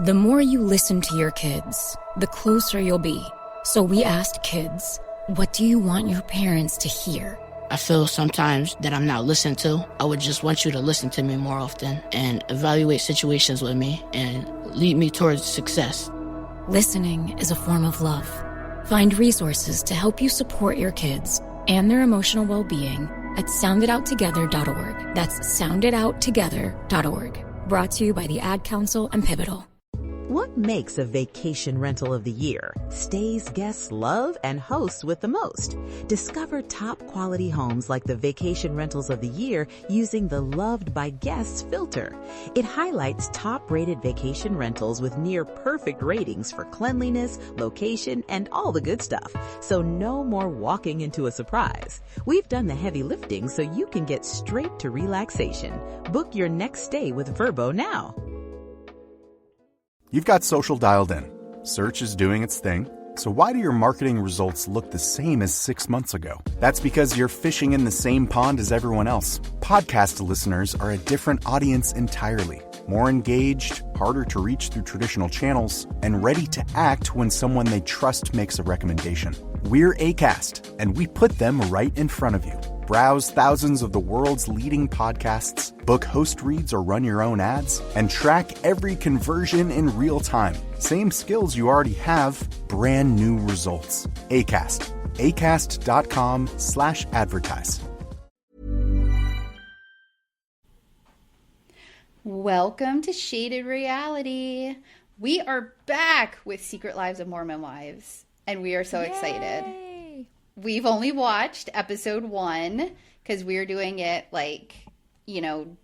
The more you listen to your kids, the closer you'll be. So we asked kids, what do you want your parents to hear? I feel sometimes that I'm not listened to. I would just want you to listen to me more often and evaluate situations with me and lead me towards success. Listening is a form of love. Find resources to help you support your kids and their emotional well-being at sounditouttogether.org. That's sounditouttogether.org. Brought to you by the Ad Council and Pivotal. What makes a vacation rental of the year? Stays guests love and hosts with the most. Discover top quality homes like the vacation rentals of the year using the Loved by Guests filter. It highlights top-rated vacation rentals with near perfect ratings for cleanliness, location, and all the good stuff. So no more walking into a surprise. We've done the heavy lifting so you can get straight to relaxation. Book your next stay with Vrbo now. You've got social dialed in. Search is doing its thing. So why do your marketing results look the same as 6 months ago? That's because you're fishing in the same pond as everyone else. Podcast listeners are a different audience entirely. More engaged, harder to reach through traditional channels, and ready to act when someone they trust makes a recommendation. We're Acast, and we put them right in front of you. Browse thousands of the world's leading podcasts, book host reads or run your own ads, and track every conversion in real time. Same skills you already have, brand new results. Acast. Acast.com/advertise. Welcome to Shaded Reality. We are back with Secret Lives of Mormon Wives, and we are so excited. We've only watched episode 1 because we're doing it like, you know,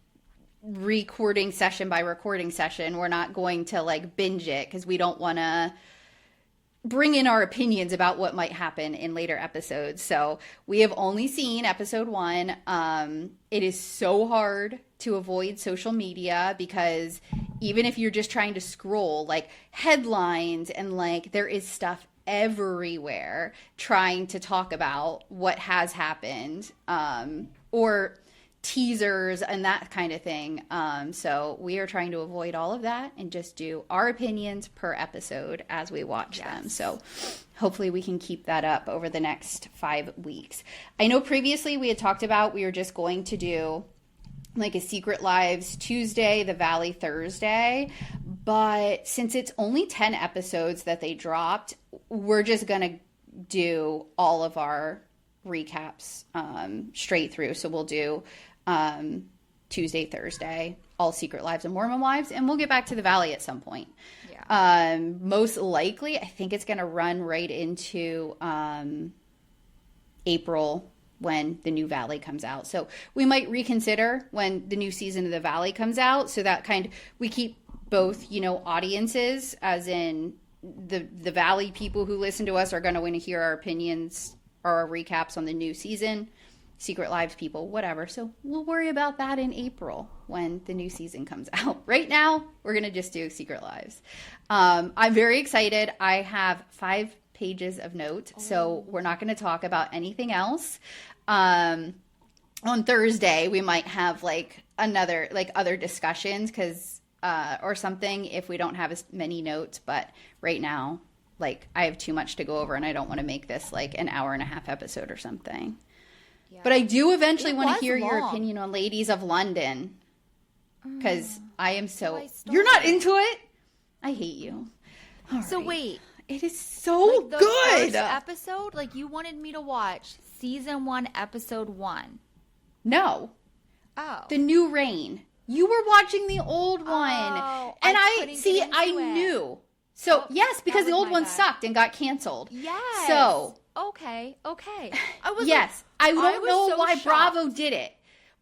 recording session by recording session. We're not going to like binge it because we don't want to bring in our opinions about what might happen in later episodes. So we have only seen episode 1. It is so hard to avoid social media because even if you're just trying to scroll like headlines and like there is stuff everywhere trying to talk about what has happened, or teasers and that kind of thing. So we are trying to avoid all of that and just do our opinions per episode as we watch them. So hopefully we can keep that up over the next 5 weeks. I know previously we had talked about we were just going to do like a Secret Lives Tuesday, the Valley Thursday, but since it's only 10 episodes that they dropped, we're just going to do all of our recaps straight through. So we'll do Tuesday, Thursday, all Secret Lives of Mormon Wives, and we'll get back to the Valley at some point. Yeah. Most likely, I think it's going to run right into April when the new Valley comes out. So we might reconsider when the new season of the Valley comes out, so that we keep both, you know, audiences, as in the Valley people who listen to us are going to want to hear our opinions or our recaps on the new season. Secret Lives people, whatever. So we'll worry about that in April when the new season comes out. Right now, we're going to just do Secret Lives. I'm very excited. I have 5 pages of notes, so we're not going to talk about anything else. On Thursday, we might have like other discussions or something if we don't have as many notes. But right now, like, I have too much to go over and I don't want to make this like an hour and a half episode or something. Yeah. But I do eventually want to hear your opinion on Ladies of London, because I am you're not into it? I hate you. So wait. It is so like the good. First episode, like you wanted me to watch season 1, episode 1. No. Oh. The New Reign. You were watching the old one. Oh, and I knew. So, yes, because the old one sucked and got canceled. Yes. So. Okay. I don't know why Bravo did it.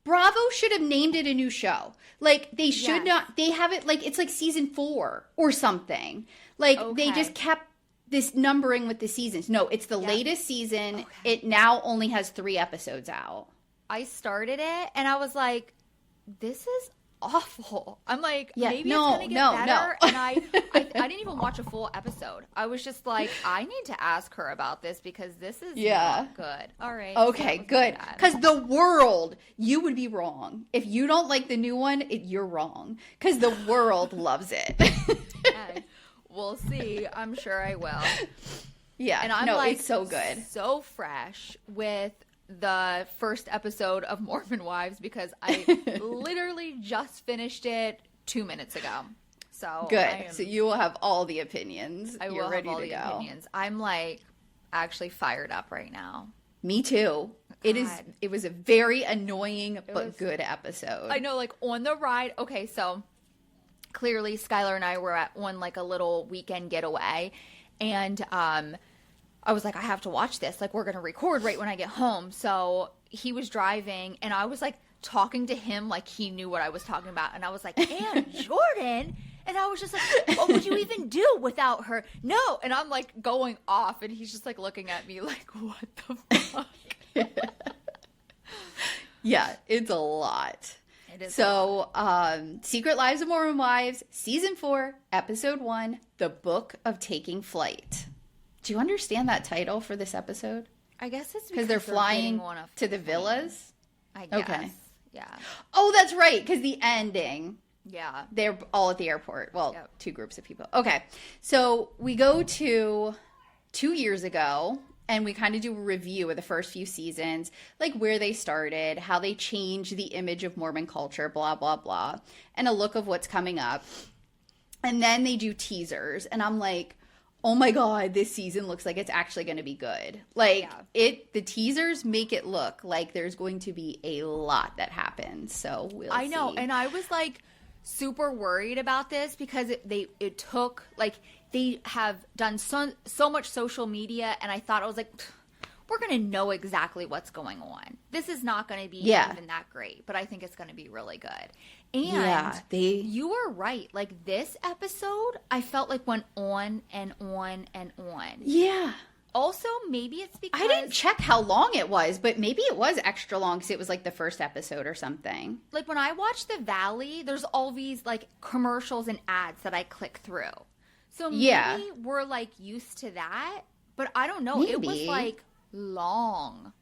Bravo should have named it a new show. Like, they should not. They have it like, it's like season 4 or something. Like, they just kept this numbering with the seasons. No, it's the latest season. Okay. It now only has 3 episodes out. I started it and I was like, this is awful. I'm like, Yeah, maybe no, it's gonna get no, better. no. And I didn't even watch a full episode. I was just like, I need to ask her about this because this is not good. All right. Okay, good. Because the world, you would be wrong. If you don't like the new one, you're wrong. Because the world loves it. Okay. We'll see. I'm sure I will. Yeah, and I'm it's so good. So fresh with the first episode of Mormon Wives because I literally just finished it 2 minutes ago. So good. So you will have all the opinions. I will have all the opinions. I'm like actually fired up right now. Me too. God. It was a very annoying but good episode. I know, like on the ride. Okay, so clearly Skylar and I were on like a little weekend getaway, and I was like, I have to watch this. Like, we're going to record right when I get home. So he was driving, and I was like talking to him like he knew what I was talking about. And I was like, and Jordan. And I was just like, what would you even do without her? No. And I'm like going off, and he's just like looking at me like, what the fuck? Yeah, it's a lot. It is. So, Secret Lives of Mormon Wives, Season 4, Episode 1, The Book of Taking Flight. Do you understand that title for this episode? I guess it's because they're flying to the villas. I guess. Okay. Yeah. Oh, that's right. Because the ending. Yeah. They're all at the airport. Well, two groups of people. Okay. So we go to 2 years ago and we kind of do a review of the first few seasons, like where they started, how they changed the image of Mormon culture, blah, blah, blah, and a look of what's coming up. And then they do teasers. And I'm like, oh my God, this season looks like it's actually going to be good. Like the teasers make it look like there's going to be a lot that happens. So we'll see. I know. And I was like super worried about this because it took like they have done so much social media, and I thought I was like, we're going to know exactly what's going on. This is not going to be even that great, but I think it's going to be really good. And you were right. Like this episode, I felt like went on and on and on. Yeah. Also, maybe it's because I didn't check how long it was, but maybe it was extra long because it was like the first episode or something. Like when I watch The Valley, there's all these like commercials and ads that I click through. So maybe we're like used to that, but I don't know. Maybe. It was like long.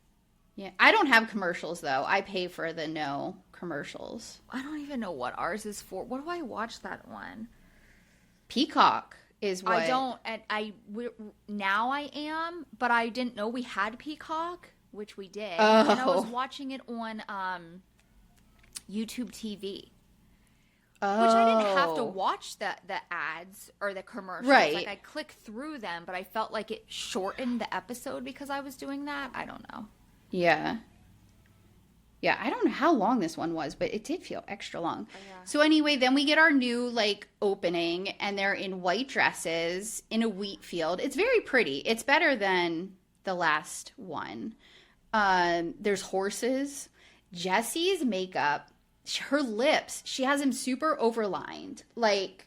Yeah, I don't have commercials though. I pay for the no commercials. I don't even know what ours is for. What do I watch that one? Peacock is what I don't. And now I am, but I didn't know we had Peacock, which we did. Oh. And I was watching it on YouTube TV. Oh. Which I didn't have to watch the ads or the commercials. Right. Like I clicked through them, but I felt like it shortened the episode because I was doing that. I don't know. Yeah. Yeah, I don't know how long this one was, but it did feel extra long. Oh, yeah. So anyway, then we get our new like opening, and they're in white dresses in a wheat field. It's very pretty. It's better than the last one. There's horses. Jessie's makeup, her lips, she has them super overlined. Like,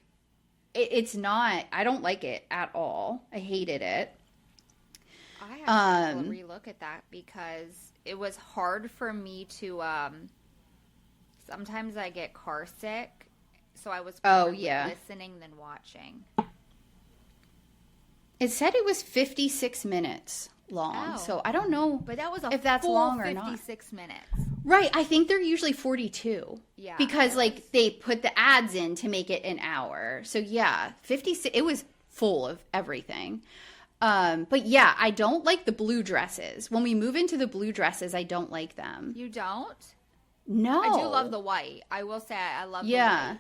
it's not, I don't like it at all. I hated it. I have to relook at that because it was hard for me to, sometimes I get car sick, so I was listening than watching. It said it was 56 minutes long, so I don't know but that was if that's long or not. 56 minutes. Right, I think they're usually 42. Yeah. Because, like, they put the ads in to make it an hour. So, yeah, 56, it was full of everything. But, yeah, I don't like the blue dresses. When we move into the blue dresses, I don't like them. You don't? No. I do love the white. I will say I love the white.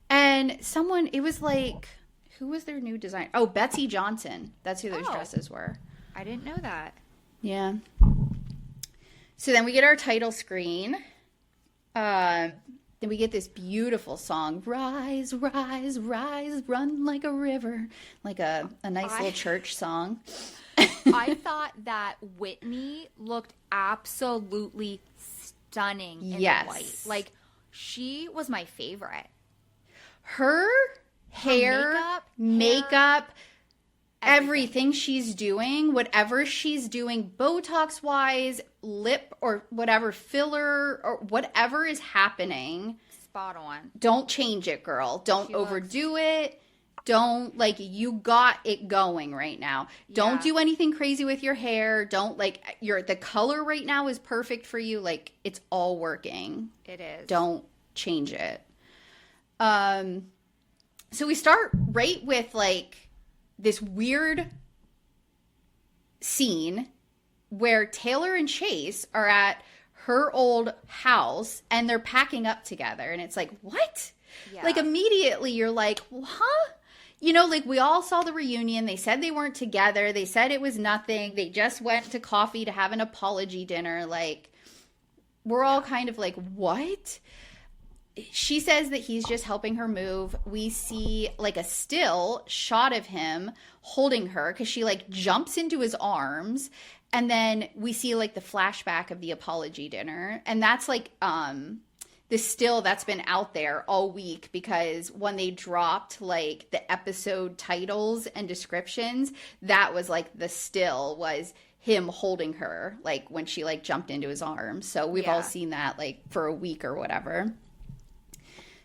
And someone, it was like, who was their new designer? Oh, Betsy Johnson. That's who those dresses were. I didn't know that. Yeah. So then we get our title screen. Then we get this beautiful song, Rise, Rise, Rise, Run Like a River. Like a nice little church song. I thought that Whitney looked absolutely stunning in white. Like, she was my favorite. Her hair, makeup everything she's doing, whatever she's doing, Botox-wise, lip or whatever, filler or whatever is happening, Spot on. Don't change it, girl. Don't overdo it. Don't, like, you got it going right now. Don't do anything crazy with your hair. Don't, like, the color right now is perfect for you. Like, it's all working. It is. Don't change it. So we start right with, like, this weird scene where Taylor and Chase are at her old house and they're packing up together. And it's like, what? Yeah. Like, immediately you're like, huh? You know, like, we all saw the reunion. They said they weren't together. They said it was nothing. They just went to coffee to have an apology dinner. Like, we're all kind of like, what? She says that he's just helping her move. We see, like, a still shot of him holding her because she, like, jumps into his arms. And then we see, like, the flashback of the apology dinner. And that's, like, the still that's been out there all week because when they dropped, like, the episode titles and descriptions, that was, like, the still was him holding her, like, when she, like, jumped into his arms. So we've all seen that, like, for a week or whatever.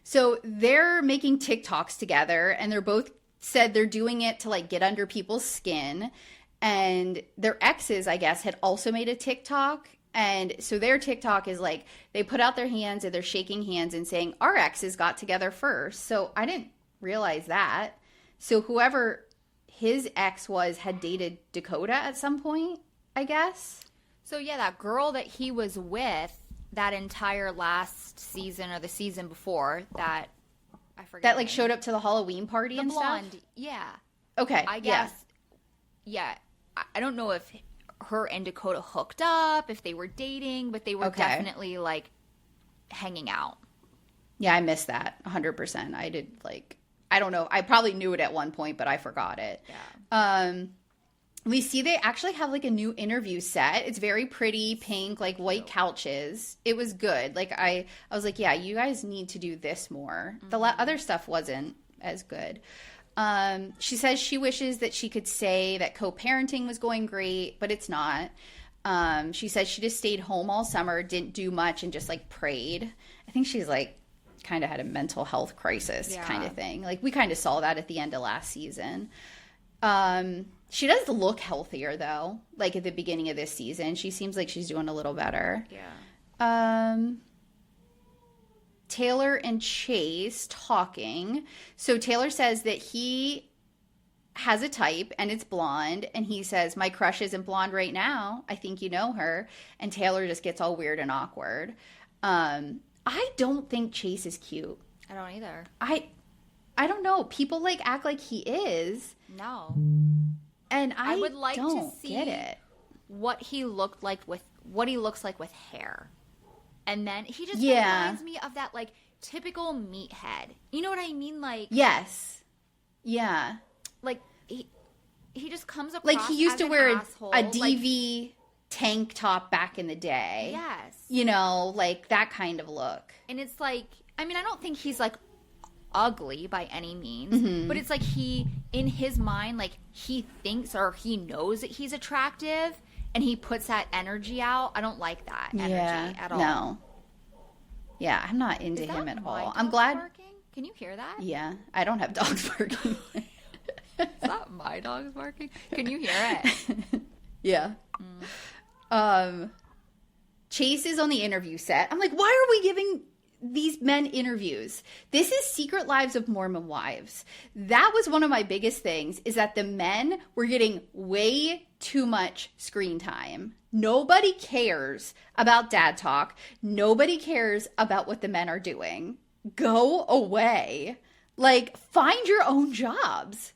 So they're making TikToks together, and they're both said they're doing it to, like, get under people's skin. And their exes, I guess, had also made a TikTok. And so their TikTok is like, they put out their hands and they're shaking hands and saying, our exes got together first. So I didn't realize that. So whoever his ex was had dated Dakota at some point, I guess. So yeah, that girl that he was with that entire last season or the season before that, I forget. That, like, showed up to the Halloween party and blonde, stuff? yeah. Okay, I guess, yeah. I don't know if her and Dakota hooked up, if they were dating, but they were definitely, like, hanging out. Yeah, I missed that 100%. I did, like, I don't know. I probably knew it at one point, but I forgot it. Yeah. We see they actually have, like, a new interview set. It's very pretty, pink, like, white couches. It was good. Like, I was like, yeah, you guys need to do this more. Mm-hmm. The other stuff wasn't as good. She says she wishes that she could say that co-parenting was going great, but it's not. She says she just stayed home all summer, didn't do much, and just, like, prayed. I think she's, like, kind of had a mental health crisis kind of thing. Like, we kind of saw that at the end of last season. She does look healthier, though. Like, at the beginning of this season, she seems like she's doing a little better. Yeah. Taylor and Chase talking. So Taylor says that he has a type and it's blonde. And he says, my crush isn't blonde right now. I think you know her. And Taylor just gets all weird and awkward. I don't think Chase is cute. I don't either. I don't know. People, like, act like he is. No. And I would like don't to see get it. What he looks like with hair. And then he just reminds me of that, like, typical meathead. You know what I mean? Like, yes. Yeah. Like, he just comes across like, he used to wear a DV like, tank top back in the day. Yes. You know, like, that kind of look. And it's like, I mean, I don't think he's, like, ugly by any means, but it's like he, in his mind, like, he thinks or he knows that he's attractive, and he puts that energy out. I don't like that energy at all. No. Yeah, I'm not into him at all. I'm glad. Barking? Can you hear that? Yeah, I don't have dogs barking. Is that my dog's barking? Can you hear it? Yeah. Chase is on the interview set. I'm like, why are we giving these men interviews? This is Secret Lives of Mormon Wives. That was one of my biggest things, is that the men were getting way too much screen time. Nobody cares about dad talk. Nobody cares about what the men are doing. Go away. Like, find your own jobs.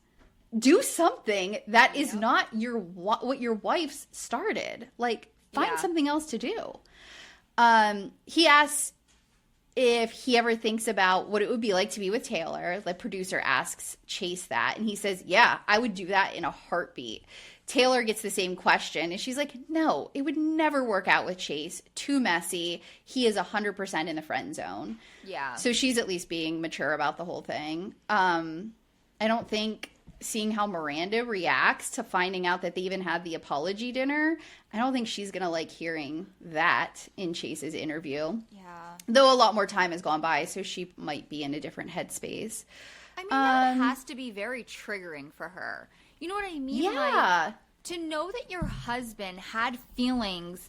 Do something that is not what your wife's started. Like, find something else to do. He asks if he ever thinks about what it would be like to be with Taylor. The producer asks Chase that, and he says, yeah, I would do that in a heartbeat. Taylor gets the same question, and she's like, no, it would never work out with Chase. Too messy. He is 100% in the friend zone. Yeah. So she's at least being mature about the whole thing. I don't think seeing how Miranda reacts to finding out that they even had the apology dinner, I don't think she's going to like hearing that in Chase's interview. Yeah. Though a lot more time has gone by, so she might be in a different headspace. I mean, that has to be very triggering for her. You know what I mean? Yeah. Like, to know that your husband had feelings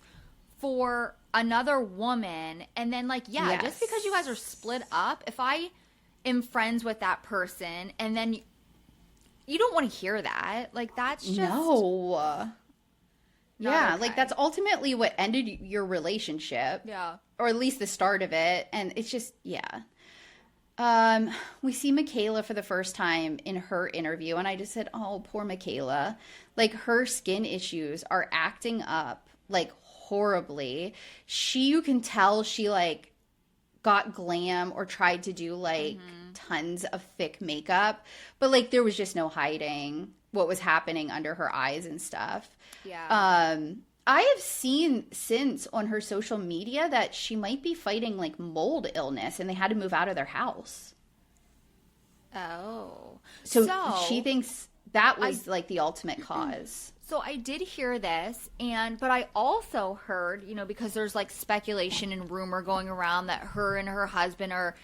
for another woman, and then, like, Yes. just because you guys are split up, if I am friends with that person, and then you don't want to hear that. Like, that's just... No. Yeah, okay. like that's ultimately what ended your relationship. Yeah. Or at least the start of it. And it's just, yeah. We see Michaela for the first time in her interview, and I just said, oh, poor Michaela. Like, her skin issues are acting up, like, horribly. You can tell she, like, got glam or tried to do, like, tons of thick makeup. But, like, there was just no hiding what was happening under her eyes and stuff. Yeah. I have seen since on her social media that she might be fighting like mold illness and they had to move out of their house. Oh. So she thinks that was like the ultimate cause. So I did hear this, but I also heard, because there's like speculation and rumor going around that her and her husband are,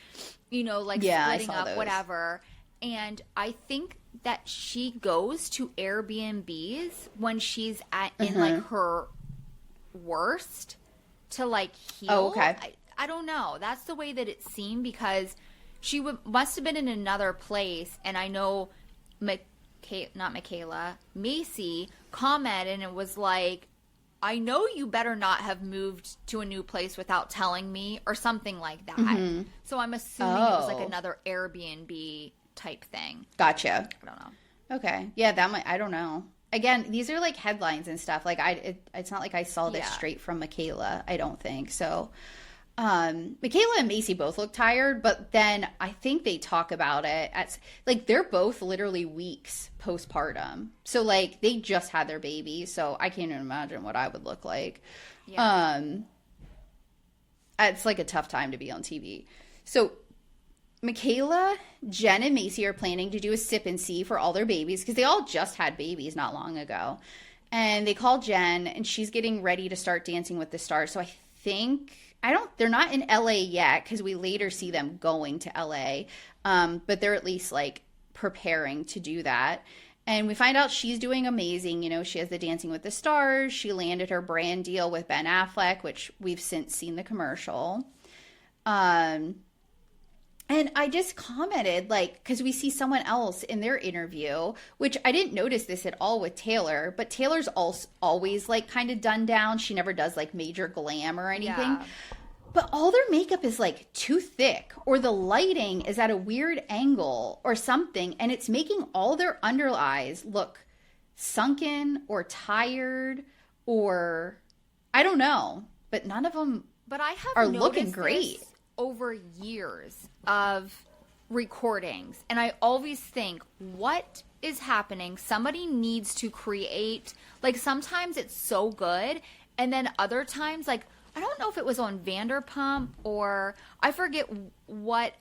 like splitting up, those. whatever. And I think that she goes to Airbnbs when she's in like her worst to like heal. Oh, okay. I don't know. That's the way that it seemed, because she must have been in another place, and I know not Michaela, Macy commented, and it was like, I know you better not have moved to a new place without telling me, or something like that. So I'm assuming it was like another Airbnb type thing. Gotcha. I don't know. Okay. Yeah, that might, I don't know. Again, these are like headlines and stuff. Like it's not like I saw this straight from Michaela, I don't think. So Michaela and Macy both look tired, but then I think they talk about it at like they're both literally weeks postpartum. So like they just had their baby, so I can't even imagine what I would look like. Yeah. It's like a tough time to be on TV. So Michaela, Jen, and Macy are planning to do a sip and see for all their babies because they all just had babies not long ago. And they call Jen, and she's getting ready to start Dancing with the Stars. So I think they're not in LA yet because we later see them going to LA. But they're at least like preparing to do that. And we find out she's doing amazing. She has the Dancing with the Stars. She landed her brand deal with Ben Affleck, which we've since seen the commercial. And I just commented, like, because we see someone else in their interview, which I didn't notice this at all with Taylor, but Taylor's always, like, kind of done down. She never does, like, major glam or anything. Yeah. But all their makeup is, like, too thick, or the lighting is at a weird angle or something, and it's making all their under eyes look sunken or tired or, I don't know, but none of them are looking great. Over years of recordings, and I always think, what is happening? Somebody needs to create, like, sometimes it's so good, and then other times, like, I don't know if it was on Vanderpump or I forget what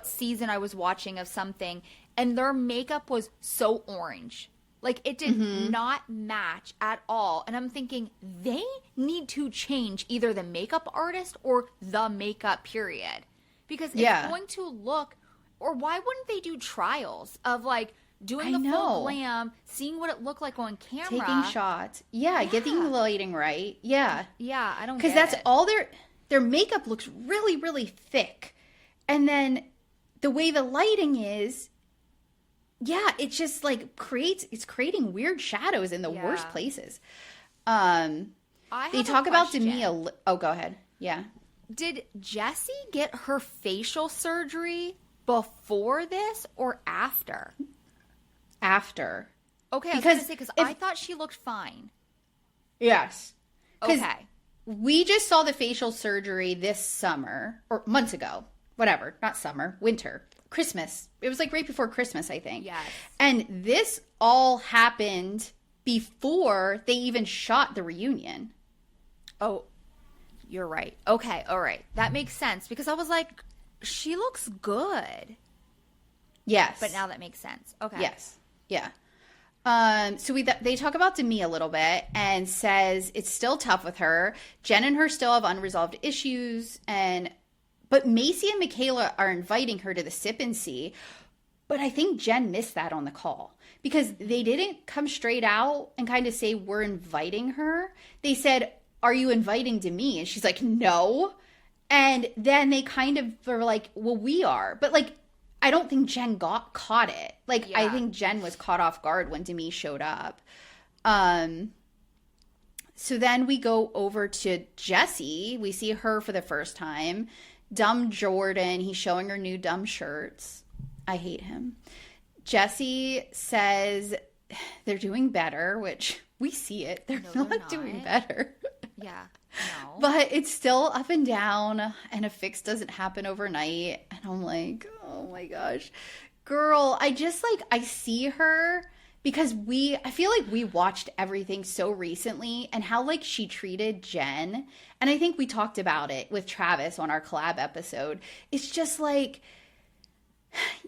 season I was watching of something, and their makeup was so orange. Like, it did not match at all. And I'm thinking, they need to change either the makeup artist or the makeup period. Because it's going to look, or why wouldn't they do trials of, like, doing the full glam, seeing what it looked like on camera. Taking shots. Yeah, getting the lighting right. Yeah. Yeah, I don't get it. Because that's all their makeup looks really, really thick. And then the way the lighting is, yeah, it's just like it's creating weird shadows in the worst places. They talk about Demi. Oh, go ahead. Yeah. Did Jessie get her facial surgery before this or after? After. Okay, I was going to say, because I thought she looked fine. Yes. Okay. We just saw the facial surgery this summer, or months ago. Whatever. Not summer. Winter. Christmas. It was like right before Christmas, I think. Yes. And this all happened before they even shot the reunion. Oh, you're right. Okay, all right. That makes sense, because I was like, she looks good. Yes. But now that makes sense. Okay. Yes. Yeah. So they talk about Demi a little bit and says it's still tough with her. Jen and her still have unresolved issues, but Macy and Michaela are inviting her to the sip and see. But I think Jen missed that on the call because they didn't come straight out and kind of say we're inviting her. They said, "Are you inviting Demi?" And she's like, "No." And then they kind of were like, "Well, we are," but like. I don't think Jen caught it. Like, yeah. I think Jen was caught off guard when Demi showed up. So then we go over to Jessie. We see her for the first time. Dumb Jordan. He's showing her new dumb shirts. I hate him. Jessie says they're doing better, which we see it. They're not doing better. Yeah. No. But it's still up and down, and a fix doesn't happen overnight. And I'm like, oh my gosh. Girl, I see her because I feel like we watched everything so recently and how like she treated Jen. And I think we talked about it with Travis on our collab episode. It's just like,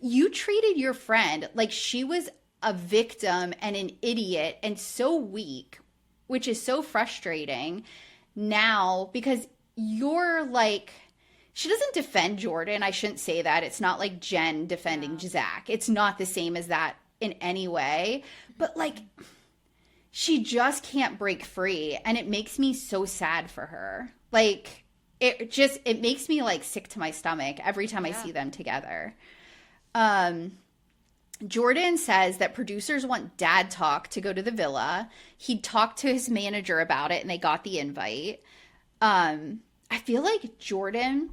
you treated your friend like she was a victim and an idiot and so weak, which is so frustrating. Now, because you're like, she doesn't defend Jordan. I shouldn't say that. It's not like Jen defending Zach. It's not the same as that in any way. But like, she just can't break free. And it makes me so sad for her. Like, it makes me like sick to my stomach every time I see them together. Jordan says that producers want dad talk to go to the villa. He talked to his manager about it and they got the invite. I feel like Jordan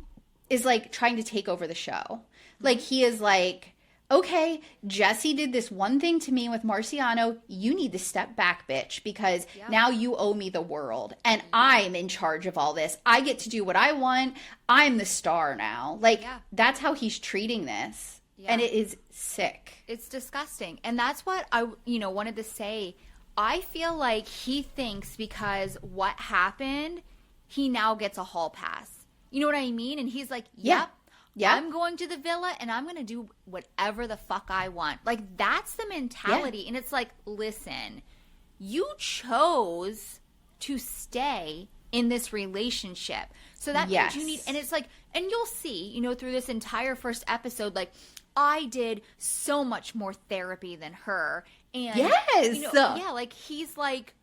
is like trying to take over the show. Like he is like, okay, Jessie did this one thing to me with Marciano. You need to step back, bitch, because now you owe me the world and I'm in charge of all this. I get to do what I want. I'm the star now. Like that's how he's treating this. Yeah. And it is sick. It's disgusting. And that's what I, wanted to say. I feel like he thinks because what happened, he now gets a hall pass. You know what I mean? And he's like, yep. I'm going to the villa and I'm going to do whatever the fuck I want. Like, that's the mentality. Yeah. And it's like, listen, you chose to stay in this relationship. So that means you need, and it's like, and you'll see, through this entire first episode, like, I did so much more therapy than her. And, like, he's like,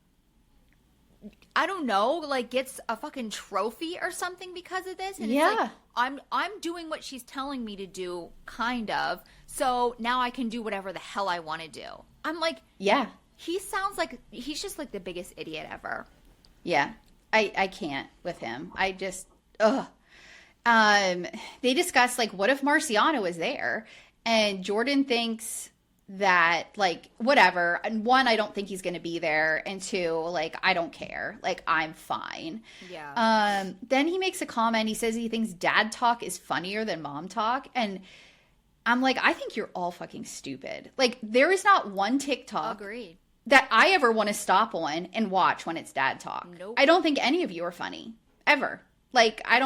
I don't know, like, gets a fucking trophy or something because of this. And it's like, I'm doing what she's telling me to do, kind of. So now I can do whatever the hell I want to do. I'm like, he sounds like, he's just like the biggest idiot ever. Yeah. I can't with him. I just, they discuss, like, what if Marciano was there? And Jordan thinks that, like, whatever. And one, I don't think he's going to be there. And two, like, I don't care. Like, I'm fine. Yeah. Then he makes a comment. He says he thinks dad talk is funnier than mom talk. And I'm like, I think you're all fucking stupid. Like, there is not one TikTok that I ever want to stop on and watch when it's dad talk. Nope. I don't think any of you are funny. Ever. Like, I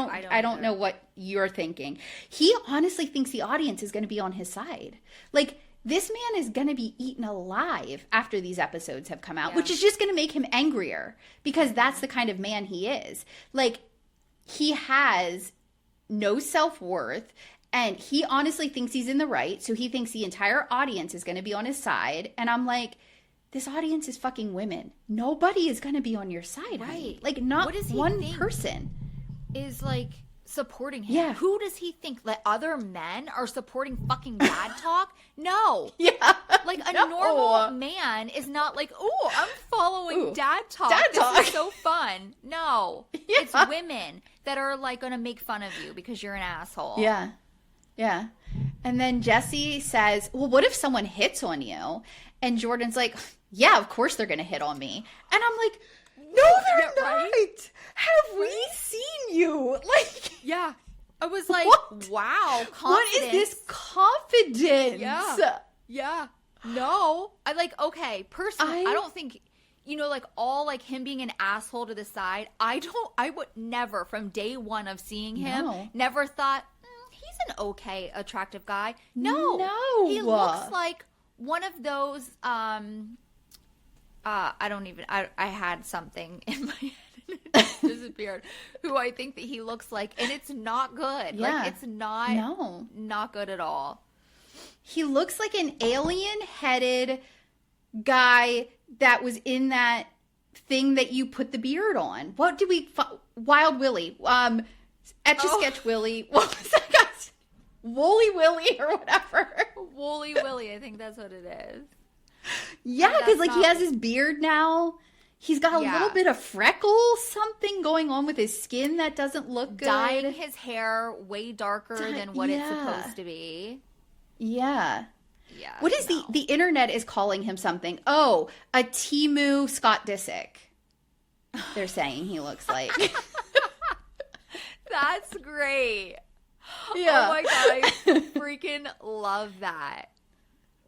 don't know what you're thinking. He honestly thinks the audience is going to be on his side. Like, this man is going to be eaten alive after these episodes have come out, which is just going to make him angrier because that's the kind of man he is. Like, he has no self-worth and he honestly thinks he's in the right. So he thinks the entire audience is going to be on his side. And I'm like, this audience is fucking women. Nobody is going to be on your side, honey. Like, not one person is like supporting him. Yeah. Who does he think that other men are supporting fucking dad talk? No. Yeah. Like a normal man is not like, oh, I'm following dad talk. This is so fun. No. Yeah. It's women that are like going to make fun of you because you're an asshole. Yeah. Yeah. And then Jessie says, well, what if someone hits on you? And Jordan's like, yeah, of course they're going to hit on me. And I'm like, no, they're not. Right? Have we seen you? Like, I was like, wow, confidence. What is this confidence? Yeah. No. I like, okay, personally, I don't think, like all like him being an asshole to the side, I would never, from day one of seeing him, never thought, he's an okay, attractive guy. No. He looks like one of those, I had something in my head and it just disappeared, who I think that he looks like, and it's not good. Yeah. Like, it's not good at all. He looks like an alien-headed guy that was in that thing that you put the beard on. What did we... Wild Willie. Etch-a-Sketch Willie. What was that guy's... Woolly Willie or whatever. Woolly Willie, I think that's what it is. Yeah, because like he has his beard now. He's got a little bit of freckle, something going on with his skin that doesn't look good. Dyeing his hair way darker than what it's supposed to be. Yeah. Yeah. What is the internet is calling him something? Oh, a Temu Scott Disick. They're saying he looks like. That's great. Yeah. Oh my God, I freaking love that.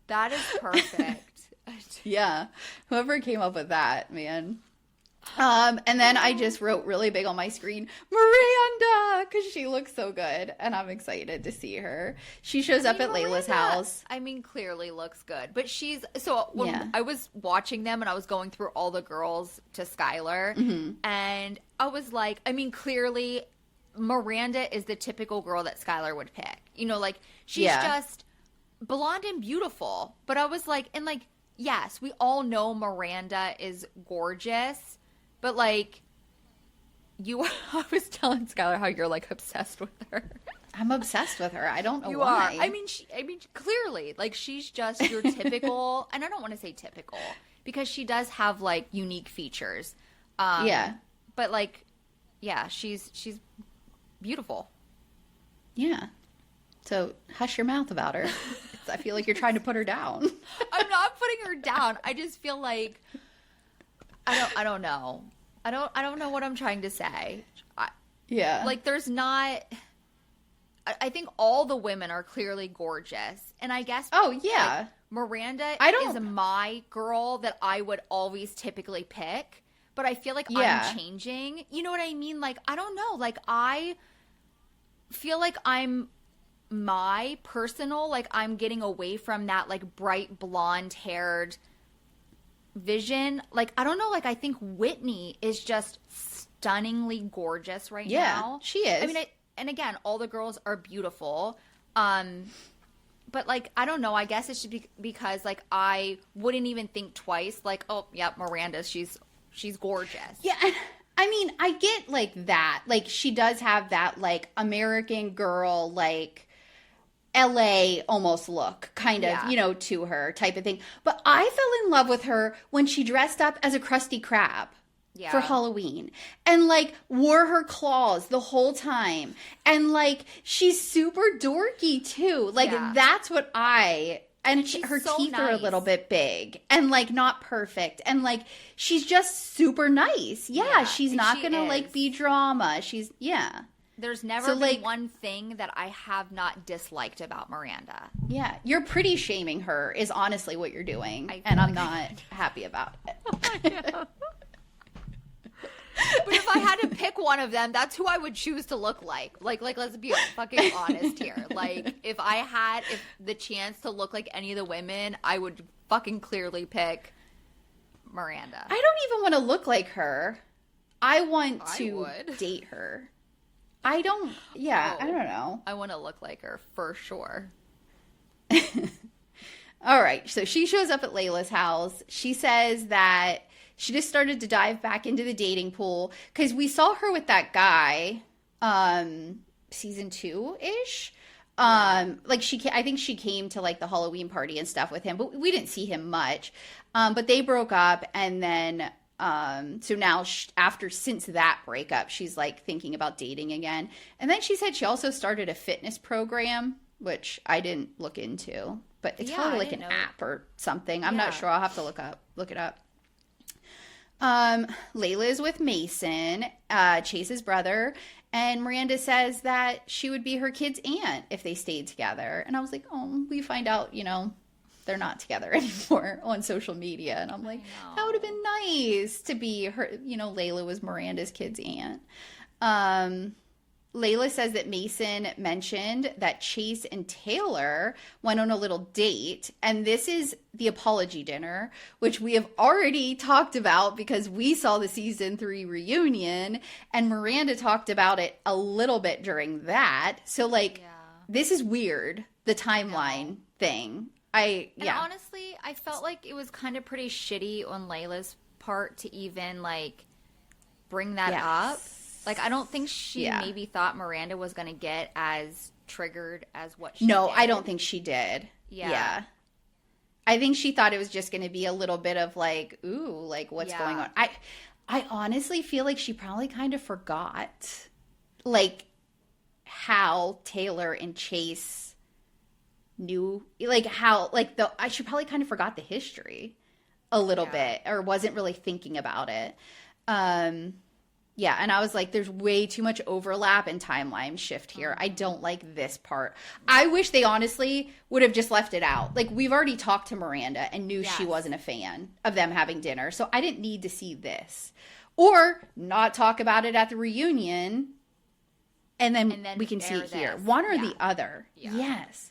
That is perfect. Yeah. Whoever came up with that, man. And then I just wrote really big on my screen, Miranda, because she looks so good, and I'm excited to see her. She shows up at Layla's house. I mean, clearly looks good, but when I was watching them and I was going through all the girls to Skylar, and I was like, I mean, clearly Miranda is the typical girl that Skylar would pick. You know, like, she's just blonde and beautiful, but I was like, and like, yes, we all know Miranda is gorgeous, but like, I was telling Skylar how you're like obsessed with her. I'm obsessed with her. I don't know you why. are. I mean, clearly, like, she's just your typical, and I don't want to say typical because she does have like unique features. But like, yeah, she's beautiful. Yeah. So hush your mouth about her. I feel like you're trying to put her down. I'm not putting her down. I just feel like I don't know. I don't know what I'm trying to say. Like, there's not. I think all the women are clearly gorgeous, and I guess. Oh yeah. Like, Miranda is my girl that I would always typically pick, but I feel like I'm changing. You know what I mean? Like, I don't know. Like, I feel like I'm getting away from that like bright blonde haired vision. Like, I don't know, like, I think Whitney is just stunningly gorgeous right now. She is. I mean, and again, all the girls are beautiful. But like, I don't know, I guess it should be because like I wouldn't even think twice, like, oh yeah, Miranda, she's gorgeous. Yeah. I mean, I get like that. Like, she does have that like American girl, like LA almost look kind of, you know, to her type of thing. But I fell in love with her when she dressed up as a Krusty Krab for Halloween and like wore her claws the whole time. And like, she's super dorky too. Like, that's what and her so teeth are a little bit big and like not perfect. And like, she's just super nice. Yeah, she's not going to like be drama. There's never been one thing that I have not disliked about Miranda. Yeah, you're pretty shaming her is honestly what you're doing, and I'm not happy about it. But if I had to pick one of them, that's who I would choose to look like. Like let's be fucking honest here. Like, if the chance to look like any of the women, I would fucking clearly pick Miranda. I don't even want to look like her. I want to date her. I don't know. I want to look like her for sure. All right. So she shows up at Layla's house. She says that she just started to dive back into the dating pool because we saw her with that guy, season 2-ish. Like, I think she came to like the Halloween party and stuff with him, but we didn't see him much. But they broke up, and then so now since that breakup, she's like thinking about dating again. And then she said she also started a fitness program, which I didn't look into, but it's probably like an app or something. I'm not sure. I'll have to look it up. Layla is with Mason, Chase's brother, and Miranda says that she would be her kid's aunt if they stayed together. And I was like, oh, we find out, you know, they're not together anymore on social media. And I'm like, that would have been nice to be her, you know, Layla was Miranda's kid's aunt. Layla says that Mason mentioned that Chase and Taylor went on a little date, and this is the apology dinner, which we have already talked about because we saw the season 3 reunion, and Miranda talked about it a little bit during that. So, like, this is weird, the timeline thing. Honestly, I felt like it was kind of pretty shitty on Layla's part to even, like, bring that up. Like, I don't think she maybe thought Miranda was going to get as triggered as what she did. No, I don't think she did. Yeah. I think she thought it was just going to be a little bit of like, ooh, like what's going on. I honestly feel like she probably kind of forgot, like, how Taylor and Chase knew, like, how, like, she probably kind of forgot the history a little bit, or wasn't really thinking about it. Yeah, and I was like, there's way too much overlap and timeline shift here. I don't like this part. I wish they honestly would have just left it out. Like, we've already talked to Miranda and knew she wasn't a fan of them having dinner, so I didn't need to see this. Or not talk about it at the reunion, and then we can see it here. One or the other. Yeah. Yes.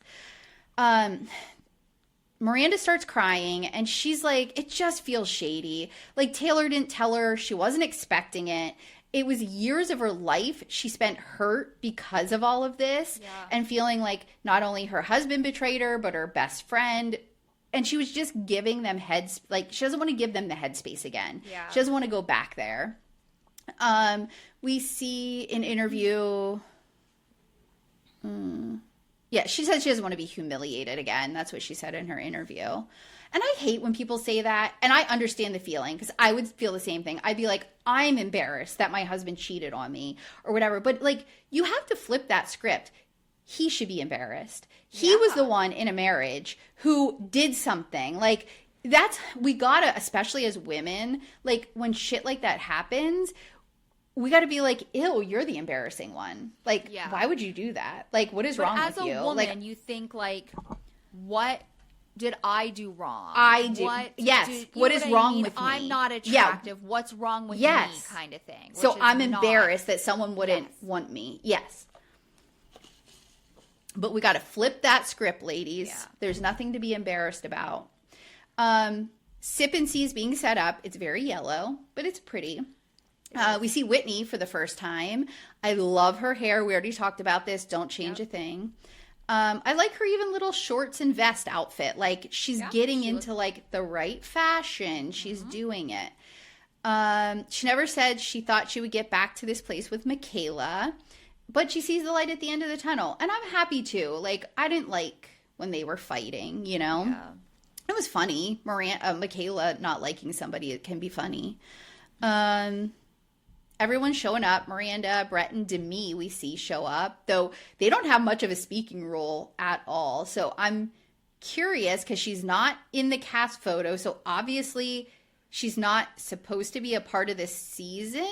Miranda starts crying, and she's like, it just feels shady. Like, Taylor didn't tell her. She wasn't expecting it. It was years of her life she spent hurt because of all of this, and feeling like not only her husband betrayed her, but her best friend. And she was just giving them like, she doesn't want to give them the headspace again. Yeah. She doesn't want to go back there. We see an interview. Yeah, she said she doesn't want to be humiliated again. That's what she said in her interview. And I hate when people say that. And I understand the feeling, because I would feel the same thing. I'd be like, I'm embarrassed that my husband cheated on me or whatever. But, like, you have to flip that script. He should be embarrassed. He was the one in a marriage who did something. Like, we gotta, especially as women, like, when shit like that happens, we got to be like, ew, you're the embarrassing one. Like, why would you do that? Like, what is wrong with you? As a woman, like, you think, like, what did I do wrong? I do. What is wrong with me? I'm not attractive. What's wrong with me, kind of thing. So I'm embarrassed that someone wouldn't want me. Yes. But we got to flip that script, ladies. Yeah. There's nothing to be embarrassed about. Sip and See is being set up. It's very yellow, but it's pretty. We see Whitney for the first time. I love her hair. We already talked about this. Don't change a thing. I like her even little shorts and vest outfit. Like, she's getting into, like, the right fashion. She's doing it. She never said she thought she would get back to this place with Michaela, but she sees the light at the end of the tunnel. And I'm happy too. Like, I didn't like when they were fighting, you know? Yeah. It was funny. Michaela not liking somebody, it can be funny. Everyone's showing up. Miranda, Brett, and Demi we see show up, though they don't have much of a speaking role at all. So I'm curious, because she's not in the cast photo, so obviously she's not supposed to be a part of this season,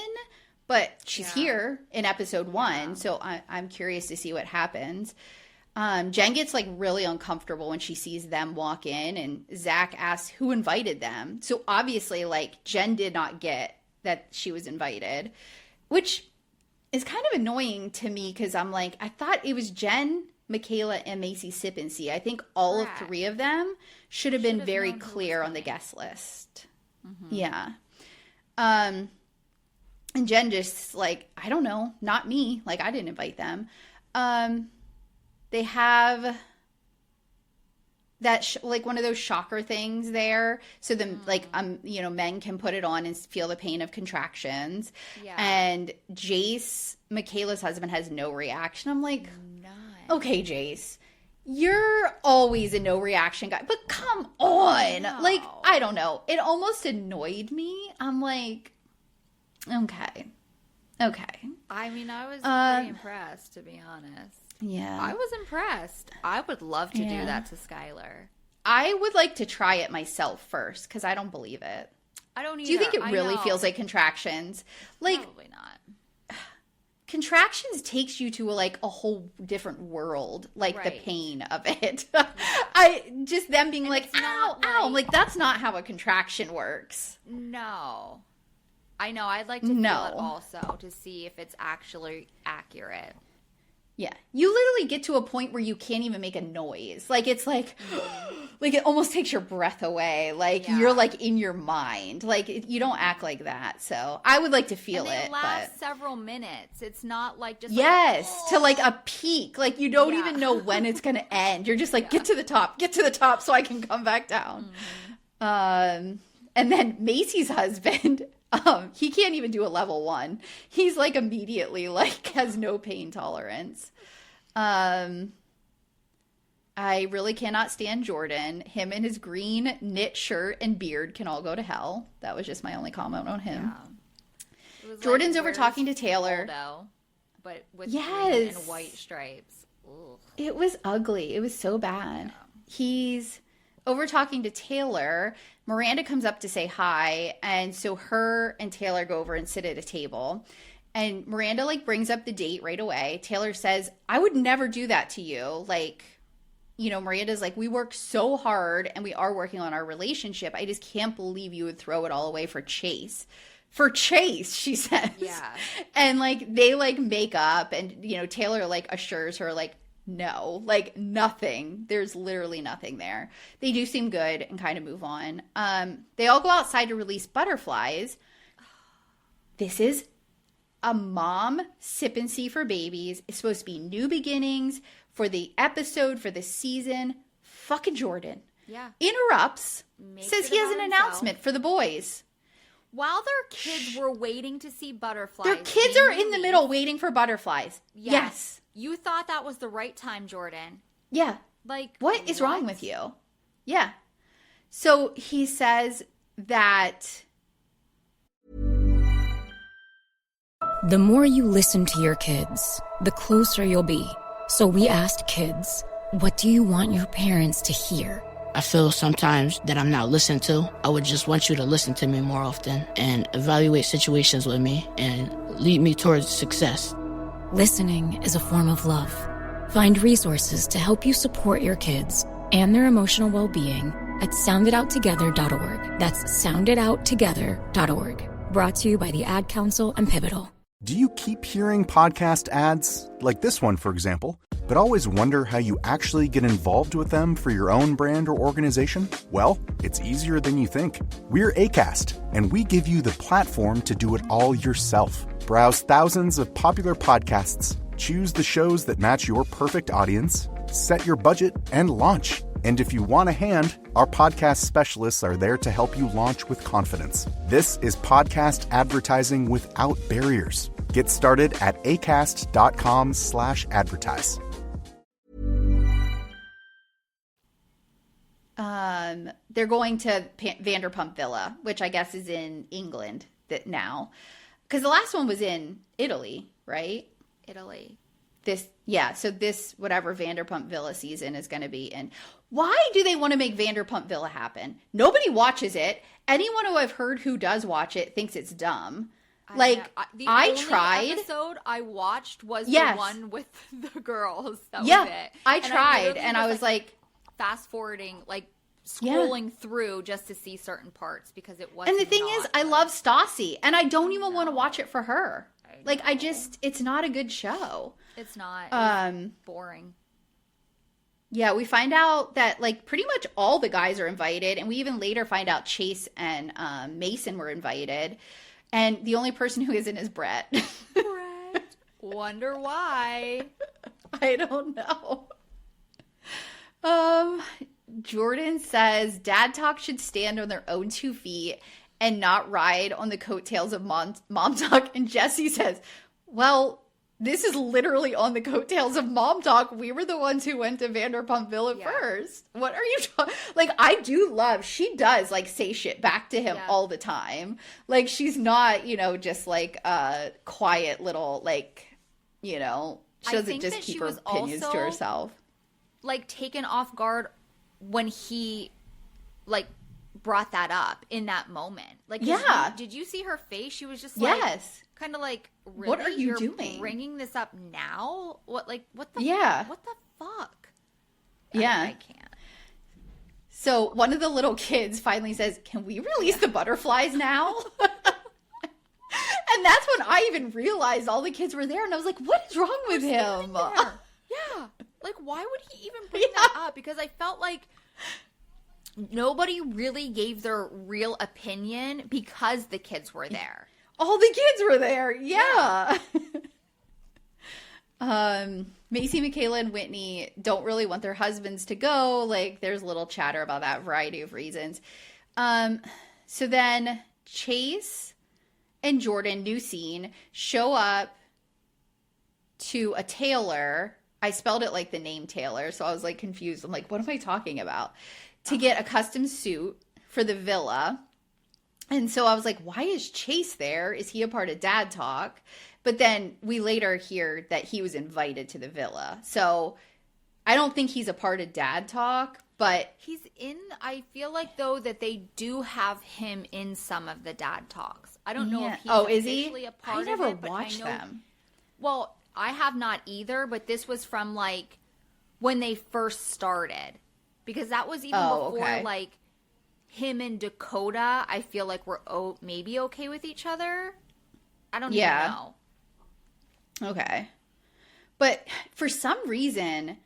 but she's here in episode 1, so I'm curious to see what happens. Jen gets, like, really uncomfortable when she sees them walk in, and Zach asks who invited them. So obviously, like, Jen did not get that she was invited, which is kind of annoying to me, because I'm like, I thought it was Jen, Michaela, and Macy Sip and See. I think all of 3 of them should have been very clear on the guest list. Mm-hmm. Yeah. And Jen just, like, I don't know, not me. Like, I didn't invite them. They have that like one of those shocker things there, so the men can put it on and feel the pain of contractions. And Jace, Michaela's husband, has no reaction. I'm like, okay, Jace, you're always a no reaction guy, but come on. Like, I don't know, it almost annoyed me. I'm like, okay. I mean, I was pretty impressed, to be honest. Yeah. I was impressed. I would love to do that to Skylar. I would like to try it myself first, because I don't believe it. I don't either. Do you think it really feels like contractions? Like, probably not. Contractions takes you to a whole different world, like the pain of it. Them being like, ow, ow. I'm like, that's not how a contraction works. No. I know. I'd like to feel it also to see if it's actually accurate. Yeah. You literally get to a point where you can't even make a noise. Like, it's like, like it almost takes your breath away. Like, you're like in your mind. Like, you don't act like that. So I would like to feel and it. Last several minutes. It's not like just to like a peak. Like, you don't even know when it's going to end. You're just like, get to the top so I can come back down. And then Macy's husband, he can't even do a level 1. He's like immediately like has no pain tolerance. I really cannot stand Jordan. Him and his green knit shirt and beard can all go to hell. That was just my only comment on him. Yeah. Jordan's like, over talking to Taylor. Waldo, but with green and white stripes. Ugh. It was ugly. It was so bad. Yeah. He's over talking to Taylor. Miranda comes up to say hi, and so her and Taylor go over and sit at a table. And Miranda, like, brings up the date right away. Taylor says, I would never do that to you. Like, you know, Miranda's like, we work so hard, and we are working on our relationship. I just can't believe you would throw it all away for Chase. For Chase, she says. Yeah. And, like, they, like, make up, and, you know, Taylor, like, assures her, like, no, like nothing. There's literally nothing there. They do seem good and kind of move on. They all go outside to release butterflies. This is a mom sip and see for babies. It's supposed to be new beginnings for the episode, for the season. Fucking Jordan. Yeah. Interrupts. Says he has an announcement for the boys. While their kids were waiting to see butterflies. Their kids are in the middle waiting for butterflies. Yes. You thought that was the right time, Jordan. Yeah. Like, what is wrong with you? Yeah. So he says that the more you listen to your kids, the closer you'll be. So we asked kids, what do you want your parents to hear? I feel sometimes that I'm not listened to. I would just want you to listen to me more often and evaluate situations with me and lead me towards success. Listening is a form of love. Find resources to help you support your kids and their emotional well-being at sounditouttogether.org. That's sounditouttogether.org. Brought to you by the Ad Council and Pivotal. Do you keep hearing podcast ads, like this one, for example, but always wonder how you actually get involved with them for your own brand or organization? Well, it's easier than you think. We're Acast, and we give you the platform to do it all yourself. Browse thousands of popular podcasts, choose the shows that match your perfect audience, set your budget, and launch. And if you want a hand, our podcast specialists are there to help you launch with confidence. This is podcast advertising without barriers. Get started at acast.com/advertise. They're going to Vanderpump Villa, which I guess is in England now. Because the last one was in Italy, right? Italy. So this, whatever Vanderpump Villa season is going to be in. Why do they want to make Vanderpump Villa happen? Nobody watches it. Anyone who I've heard who does watch it thinks it's dumb. I tried. The episode I watched was the one with the girls. That was it. I tried, and I was like fast forwarding, like scrolling through just to see certain parts because it wasn't. And the thing is, I love Stassi, and I don't even want to watch it for her. It's not a good show. It's not. It's boring. Yeah, we find out that like pretty much all the guys are invited, and we even later find out Chase and Mason were invited, and the only person who isn't is Brett. Brett. Wonder why? I don't know. Jordan says dad talk should stand on their own 2 feet and not ride on the coattails of mom talk. And Jessie says, well, this is literally on the coattails of mom talk. We were the ones who went to Vanderpump Villa first. What are you talking? Like, I do love, she does like say shit back to him all the time. Like, she's not, just like a quiet little, like, she doesn't just keep her opinions to herself. Like, taken off guard when he like brought that up in that moment. Like, did you see her face? She was just like, kind of like, really? What are You're doing? Bringing this up now? What the fuck? I can't. So one of the little kids finally says, can we release the butterflies now? And that's when I even realized all the kids were there. And I was like, what is wrong with him? Yeah. Like, why would he even bring that up? Because I felt like nobody really gave their real opinion because the kids were there. All the kids were there. Yeah. Macy, Michaela, and Whitney don't really want their husbands to go. Like, there's a little chatter about that, variety of reasons. So then Chase and Jordan, new scene, show up to a tailor. I spelled it like the name Taylor, so I was like confused. I'm like, what am I talking about? To get a custom suit for the villa. And so I was like, why is Chase there? Is he a part of Dad Talk? But then we later hear that he was invited to the villa. So I don't think he's a part of Dad Talk, but he's in. I feel like, though, that they do have him in some of the Dad Talks. I don't know if he's officially a part of it. I never watched them. Well, I have not either, but this was from, like, when they first started. Because that was even before, like, him and Dakota, I feel like were maybe okay with each other. I don't even know. Okay. But for some reason,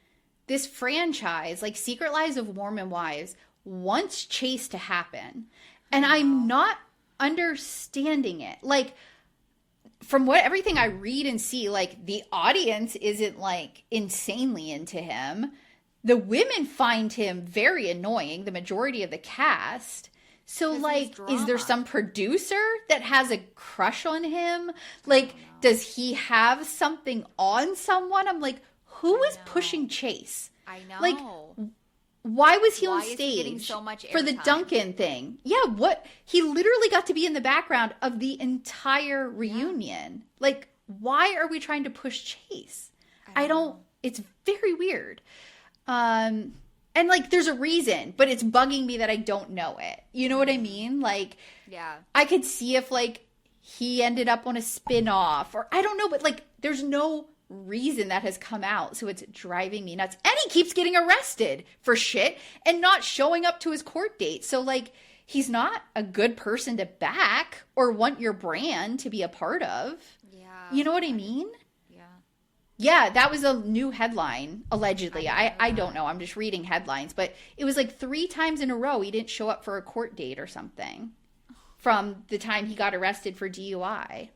this franchise, like Secret Lives of Mormon Wives, wants Chase to happen. And I'm not understanding it. Like, from everything I read and see, like, the audience isn't, like, insanely into him. The women find him very annoying, the majority of the cast. So, like, is there some producer that has a crush on him? Like, does he have something on someone? I'm like, who is pushing Chase? I know. Like, why was he on stage getting so much for the Duncan thing? Yeah, what? He literally got to be in the background of the entire reunion. Like, why are we trying to push Chase? I don't, it's very weird. And, like, there's a reason, but it's bugging me that I don't know it. You know what I mean? Like, I could see if, like, he ended up on a spin-off, or I don't know, but, like, there's no reason that has come out, so it's driving me nuts. And he keeps getting arrested for shit and not showing up to his court date. So, like, he's not a good person to back or want your brand to be a part of. Yeah. You know what I mean? Yeah, that was a new headline, allegedly. I don't know. I'm just reading headlines. But it was like 3 times in a row he didn't show up for a court date or something from the time he got arrested for DUI.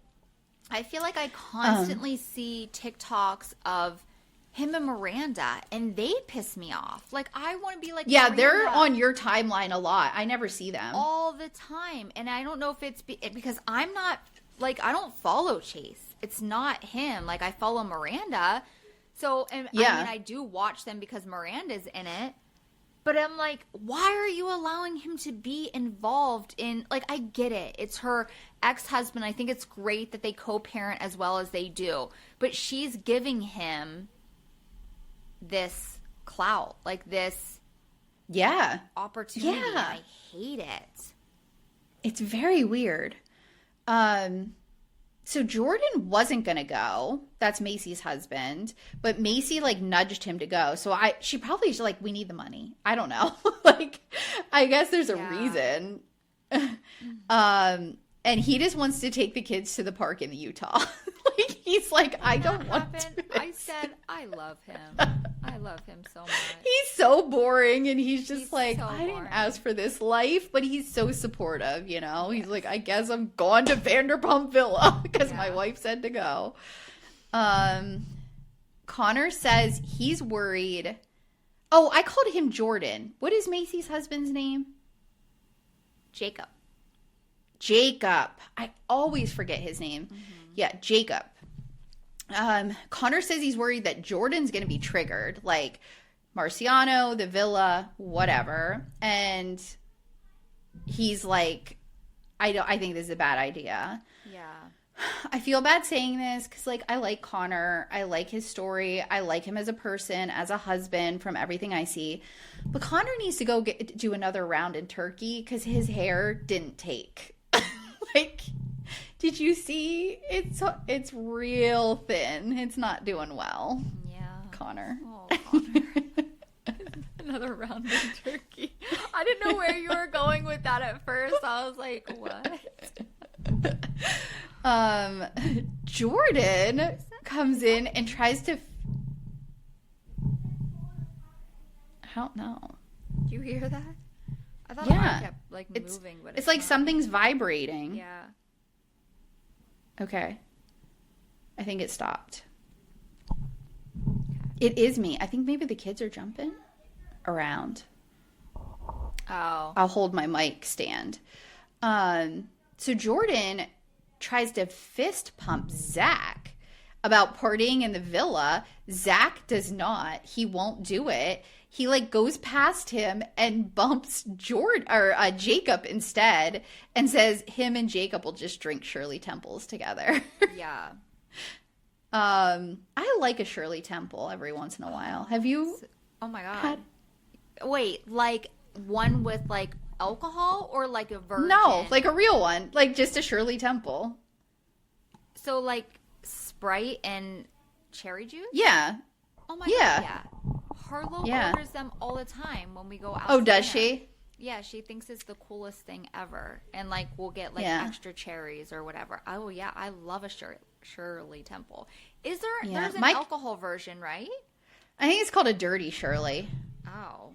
I feel like I constantly see TikToks of him and Miranda, and they piss me off. Like, I want to be like Miranda. They're on your timeline a lot. I never see them. All the time. And I don't know if it's because I'm not, like, I don't follow Chase. It's not him. Like, I follow Miranda. So, and I mean, I do watch them because Miranda's in it. But I'm like, why are you allowing him to be involved in, like, I get it. It's her ex-husband. I think it's great that they co-parent as well as they do. But she's giving him this clout, like this opportunity. And I hate it. It's very weird. So Jordan wasn't going to go. That's Macy's husband. But Macy, like, nudged him to go. So she probably is like, we need the money. I don't know. Like, I guess there's a reason. And he just wants to take the kids to the park in Utah. Like, he's like, I don't want to. I said, I love him. I love him so much. He's so boring, and he's just like, so I didn't ask for this life, but he's so supportive, you know? He's like, I guess I'm going to Vanderpump Villa because my wife said to go. Connor says he's worried. Oh, I called him Jordan. What is Macy's husband's name? Jacob. I always forget his name. Yeah, Jacob. Connor says he's worried that Jordan's going to be triggered, like Marciano, the villa, whatever. And he's like, I think this is a bad idea. Yeah. I feel bad saying this because, like, I like Connor. I like his story. I like him as a person, as a husband, from everything I see. But Connor needs to go do another round in Turkey because his hair didn't take. Like, did you see? It's real thin. It's not doing well. Yeah. Connor. Oh, Connor. Another round in Turkey. I didn't know where you were going with that at first. I was like, what? Jordan comes in and tries to... I don't know. Do you hear that? I thought Yeah. it kept like moving, but it's like not. something's vibrating. Yeah. Okay. I think it stopped. It is me. I think maybe the kids are jumping around. Oh. I'll hold my mic stand. So Jordan tries to fist pump Zach about partying in the villa. Zach does not. He won't do it. He like goes past him and bumps Jacob instead and says him and Jacob will just drink Shirley Temples together. Yeah. I like a Shirley Temple every once in a while. Have you? Oh my God. Wait, like one with like alcohol or like a virgin? No, like a real one. Like just a Shirley Temple. So like Sprite and cherry juice? Yeah. Oh my Yeah. God, yeah. Harlow Yeah. orders them all the time when we go out. Oh, to does dinner. she? Yeah, she thinks it's the coolest thing ever. And like we'll get like Yeah. extra cherries or whatever. Oh yeah, I love a Shirley Temple. Is there Yeah. there's an Mike- alcohol version, right? I think it's called a Dirty Shirley. Oh.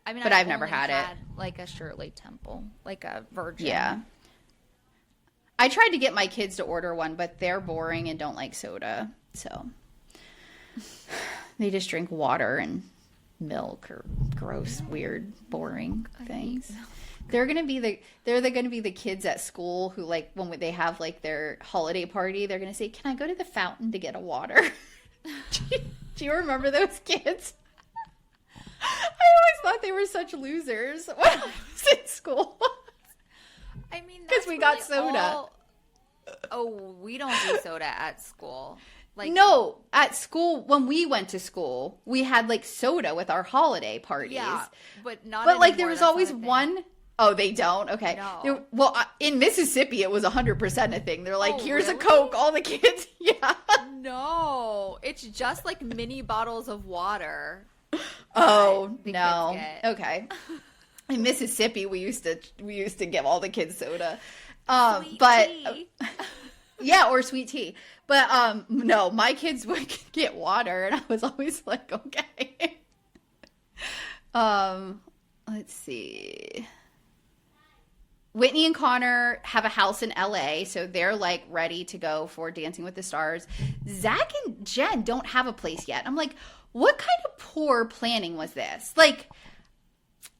I mean, But I've never only had it. like a Shirley Temple, like a virgin. Yeah. I tried to get my kids to order one, but they're boring and don't like soda. So they just drink water and milk or gross, weird, boring things. They're gonna be the kids at school who like when they have like their holiday party, they're gonna say, "Can I go to the fountain to get a water?" Do you remember those kids? I always thought they were such losers when I was in school. I mean, 'Cause we got soda. Oh, we don't do soda at school. Like No, at school, when we went to school, we had like soda with our holiday parties. yeah, but not. But like anymore. there was That's always not a thing. one oh, they don't? Okay. No. In Mississippi, it was 100% a thing. They're like, Oh, here's a really? Coke, all the kids. Yeah. No, it's just like mini bottles of water. Oh, the no. kids get. Okay. In Mississippi, we used to give all the kids soda. Sweet But tea. yeah, or sweet tea. But no, my kids would get water, and I was always like, okay. Let's see. Whitney and Connor have a house in LA, so they're like ready to go for Dancing with the Stars. Zach and Jen don't have a place yet. I'm like, what kind of poor planning was this? Like,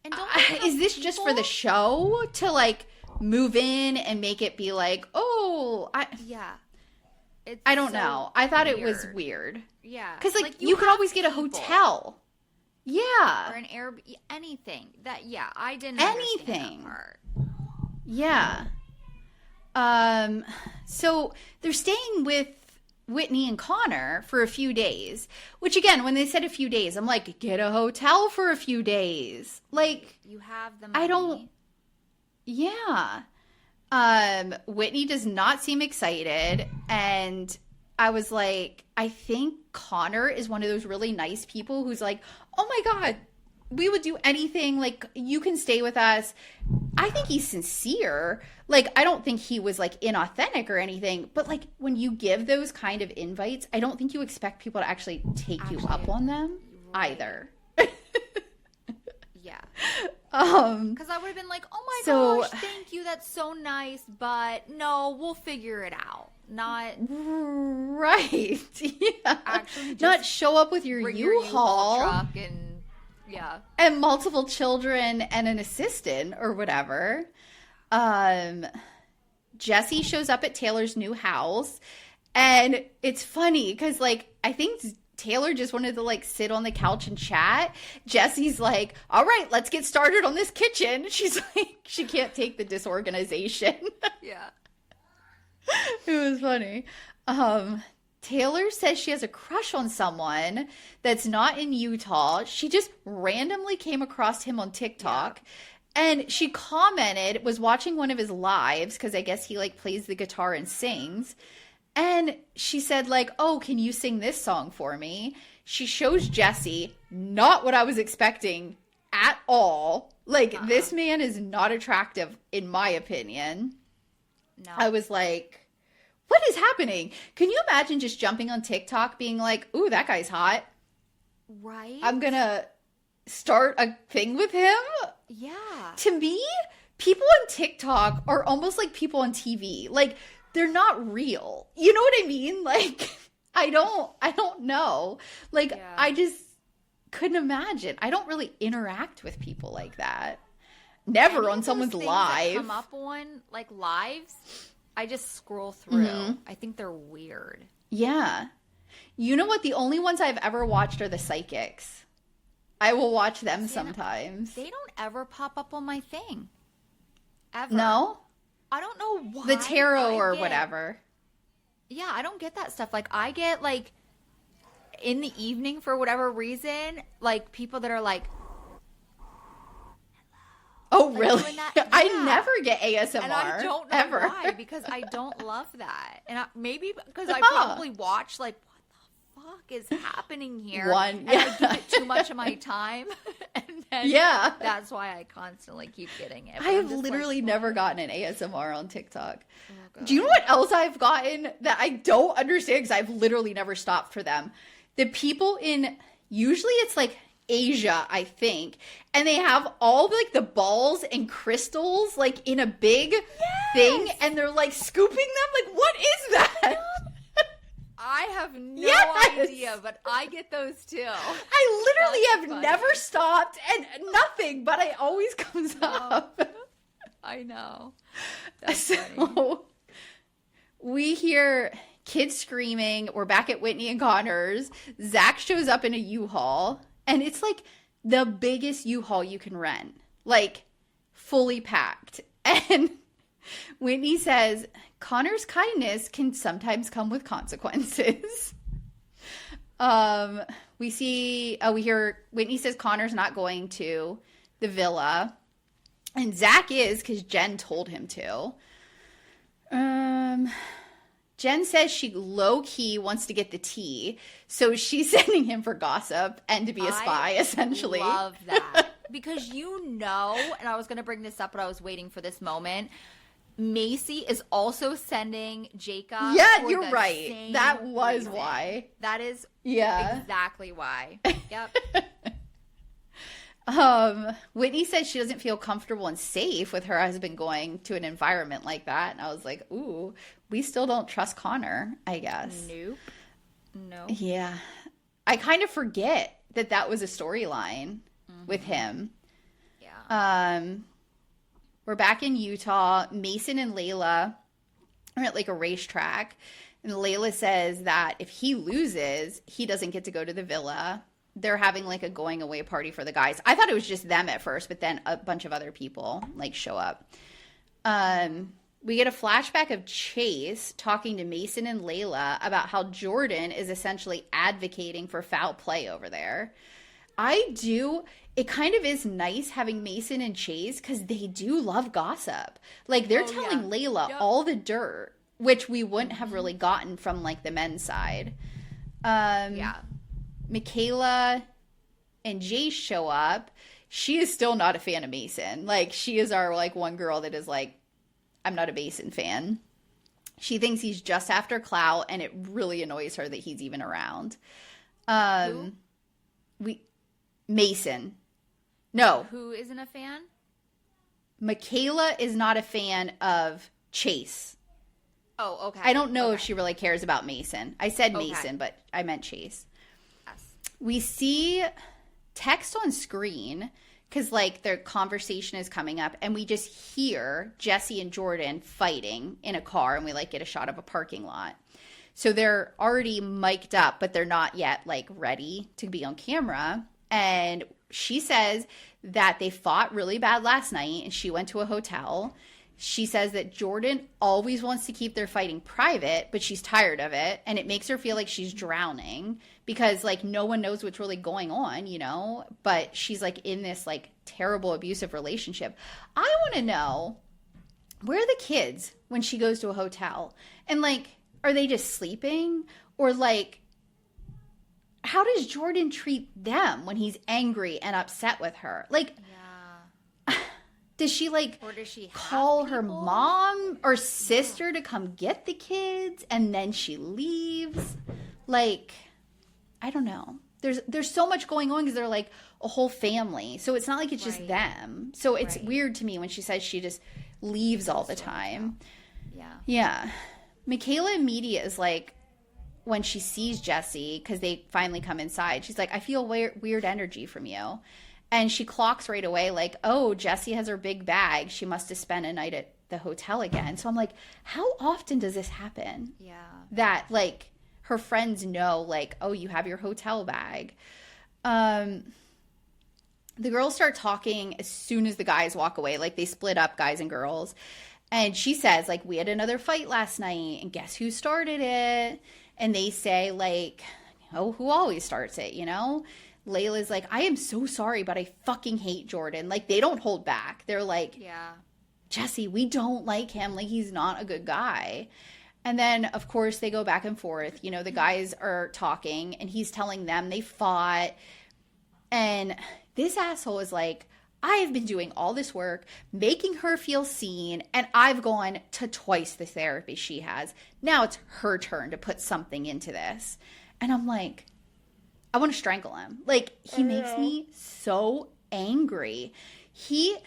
And don't they have is this just for the people? show to like move in and make it be like, oh, Yeah. It's I don't so know. I thought it was weird. Yeah. Because like you could have always get a people. hotel. Yeah. Or an Airbnb, anything. I didn't understand Anything. that part. Yeah. So they're staying with Whitney and Connor for a few days, which again, when they said a few days, I'm like, get a hotel for a few days. Like, You have the money. I don't, yeah. Whitney does not seem excited. And I was like, I think Connor is one of those really nice people who's like, oh my God, we would do anything. Like, you can stay with us. I think he's sincere. Like, I don't think he was like inauthentic or anything. But like, when you give those kind of invites, I don't think you expect people to actually take you up on them either. Yeah. Um, Because I would have been like, oh my So- gosh, thank you. That's so nice. But no, we'll figure it out. Not right. Yeah. Actually just not show up with your bring your U-Haul U-Haul truck and yeah. and multiple children and an assistant or whatever. Jessie shows up at Taylor's new house, and it's funny because like I think Taylor just wanted to like sit on the couch and chat. Jessie's like, all right, let's get started on this kitchen. She's like, she can't take the disorganization. Yeah. It was funny. Taylor says she has a crush on someone that's not in Utah. She just randomly came across him on TikTok. And she commented, was watching one of his lives, because I guess he like plays the guitar and sings. And she said like, oh, can you sing this song for me? She shows Jessie, not what I was expecting at all. Like, this man is not attractive, in my opinion. No. I was like, what is happening? Can you imagine just jumping on TikTok being like, ooh, that guy's hot. Right? I'm going to start a thing with him? Yeah. To me, people on TikTok are almost like people on TV. Like, they're not real. You know what I mean? Like, I don't know. Like, Yeah. I just couldn't imagine. I don't really interact with people like that. Never Any on of someone's those things live. that come up on, like, lives, I just scroll through. Mm-hmm. I think they're weird. Yeah. You know what? The only ones I've ever watched are the psychics. I will watch them sometimes. They don't ever pop up on my thing. Ever. No? I don't know why. The tarot I or get- whatever. Yeah, I don't get that stuff. Like, I get, like, in the evening for whatever reason, like, people that are like, Oh, like, really? doing that. I Yeah. never get ASMR. and I don't know ever. why, because I don't love that. And maybe because I Huh. probably watch, like, what the fuck is happening here? One, And I yeah. give it too much of my time. And then Yeah. that's why I constantly keep getting it. But I I'm have just literally like, never gotten an ASMR on TikTok. God. Do you know what else I've gotten that I don't understand because I've literally never stopped for them? The people in, usually it's like Asia, I think, and they have all like the balls and crystals like in a big thing, and they're like scooping them. Like, what is that? I have no Yes. idea, but I get those too. I literally That's have funny. never stopped and nothing, but it always comes up. I know. That's funny. So we hear kids screaming. We're back at Whitney and Connor's. Zach shows up in a U-Haul, and it's like the biggest U-Haul you can rent, like fully packed. And Whitney says, Connor's kindness can sometimes come with consequences. We hear Whitney says Connor's not going to the villa, and Zach is because Jen told him to. Jen says she low-key wants to get the tea, so she's sending him for gossip and to be a spy, essentially. I love that. Because and I was going to bring this up, but I was waiting for this moment. Macy is also sending Jacob. Yeah, for you're the right. same That was reason. why. That is Yeah. exactly why. Yep. Whitney said she doesn't feel comfortable and safe with her husband going to an environment like that. And I was like, ooh, we still don't trust Connor, I guess. Nope. No. Yeah. I kind of forget that was a storyline with him. Yeah. We're back in Utah. Mason and Layla are at like a racetrack. And Layla says that if he loses, he doesn't get to go to the villa. They're having like a going away party for the guys. I thought it was just them at first, but then a bunch of other people like show up. We get a flashback of Chase talking to Mason and Layla about how Jordan is essentially advocating for foul play over there. It kind of is nice having Mason and Chase because they do love gossip. Like they're telling Layla all the dirt, which we wouldn't have really gotten from like the men's side. Yeah. Michaela and Jace show up. She is still not a fan of Mason. Like she is our like one girl that is like, I'm not a Mason fan. She thinks he's just after clout, and it really annoys her that he's even around. Mason. No. Who isn't a fan? Michaela is not a fan of Chase. Oh, okay. I don't know if she really cares about Mason. I said Okay. Mason, but I meant Chase. Yes. We see text on screen because like their conversation is coming up, and we just hear Jessie and Jordan fighting in a car, and we like get a shot of a parking lot. So they're already mic'd up, but they're not yet like ready to be on camera. And she says that they fought really bad last night, and she went to a hotel. She says that Jordan always wants to keep their fighting private, but she's tired of it, and it makes her feel like she's drowning because like no one knows what's really going on, you know, but she's like in this like terrible abusive relationship. I want to know, where are the kids when she goes to a hotel? And like, are they just sleeping? Or like, how does Jordan treat them when he's angry and upset with her? Like, Does she like or does she call her people? mom or sister to come get the kids and then she leaves? Like, I don't know. There's so much going on because they're like a whole family. So it's not like it's just them. So it's weird to me when she says she just leaves all the time. Yeah. Yeah. Michaela immediate is like, when she sees Jessie, because they finally come inside, she's like, I feel weird energy from you. And she clocks right away like, oh, Jessie has her big bag. She must have spent a night at the hotel again. So I'm like, how often does this happen? Yeah. That like her friends know like, oh, you have your hotel bag. The girls start talking as soon as the guys walk away. Like they split up, guys and girls. And she says like, we had another fight last night and guess who started it? And they say, like, oh, who always starts it, you know? Layla's like, I am so sorry, but I fucking hate Jordan. Like, they don't hold back. They're like, Jessie, we don't like him. Like, he's not a good guy. And then, of course, they go back and forth. You know, the guys are talking, and he's telling them they fought. And this asshole is like, I have been doing all this work, making her feel seen, and I've gone to twice the therapy she has. Now it's her turn to put something into this. And I'm like, I want to strangle him. Like, he makes me so angry. He's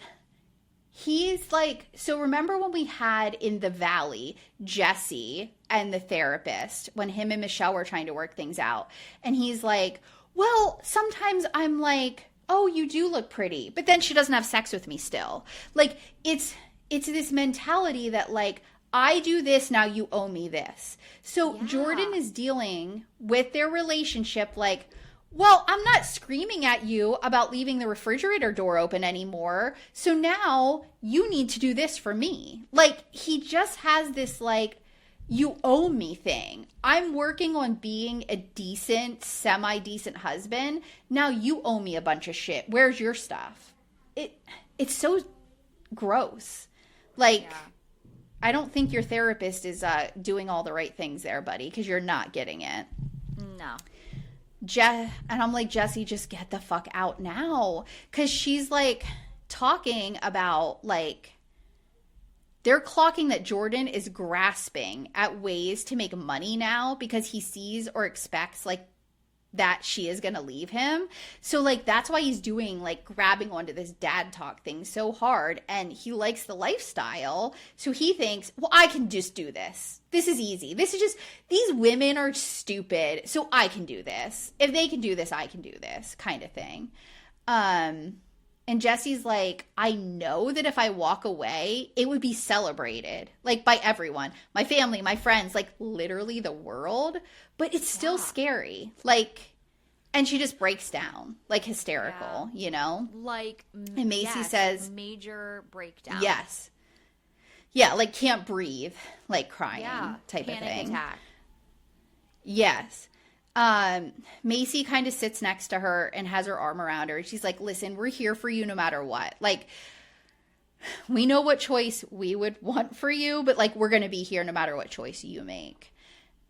like, so remember when we had in the Valley, Jessie and the therapist, when him and Michelle were trying to work things out. And he's like, well, sometimes I'm like, oh, you do look pretty, but then she doesn't have sex with me still. Like, it's this mentality that, like, I do this, now you owe me this. So Jordan is dealing with their relationship like, well, I'm not screaming at you about leaving the refrigerator door open anymore, so now you need to do this for me. Like, he just has this, like, you owe me thing. I'm working on being a decent, semi-decent husband. Now you owe me a bunch of shit. Where's your stuff? It's so gross. Like, I don't think your therapist is doing all the right things there, buddy, because you're not getting it. No. And I'm like, Jessie, just get the fuck out now. Because she's, like, talking about, like, they're clocking that Jordan is grasping at ways to make money now because he sees or expects, like, that she is going to leave him. So, like, that's why he's doing, like, grabbing onto this dad talk thing so hard. And he likes the lifestyle. So he thinks, well, I can just do this. This is easy. This is just, these women are stupid. So I can do this. If they can do this, I can do this kind of thing. And Jessie's like, I know that if I walk away, it would be celebrated, like, by everyone. My family, my friends, like, literally the world. But it's still scary. Like, and she just breaks down, like, hysterical, you know? Like, and Macy says, major breakdown. Yes. Yeah, like, can't breathe, like, crying type of Panic thing. attack. Yes. Macy kind of sits next to her and has her arm around her. She's like, listen, we're here for you no matter what. Like, we know what choice we would want for you, but, like, we're going to be here no matter what choice you make.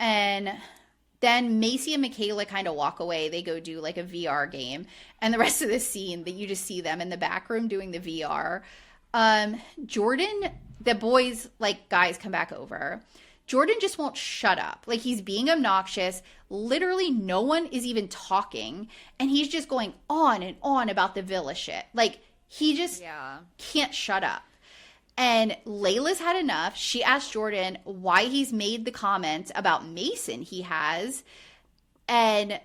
And then Macy and Michaela kind of walk away. They go do, like, a VR game. And the rest of the scene that you just see them in the back room doing the VR. Jordan, the boys, like, guys come back over. Jordan just won't shut up. Like, he's being obnoxious. Literally no one is even talking. And he's just going on and on about the villa shit. Like, he just can't shut up. And Layla's had enough. She asked Jordan why he's made the comments about Mason he has. And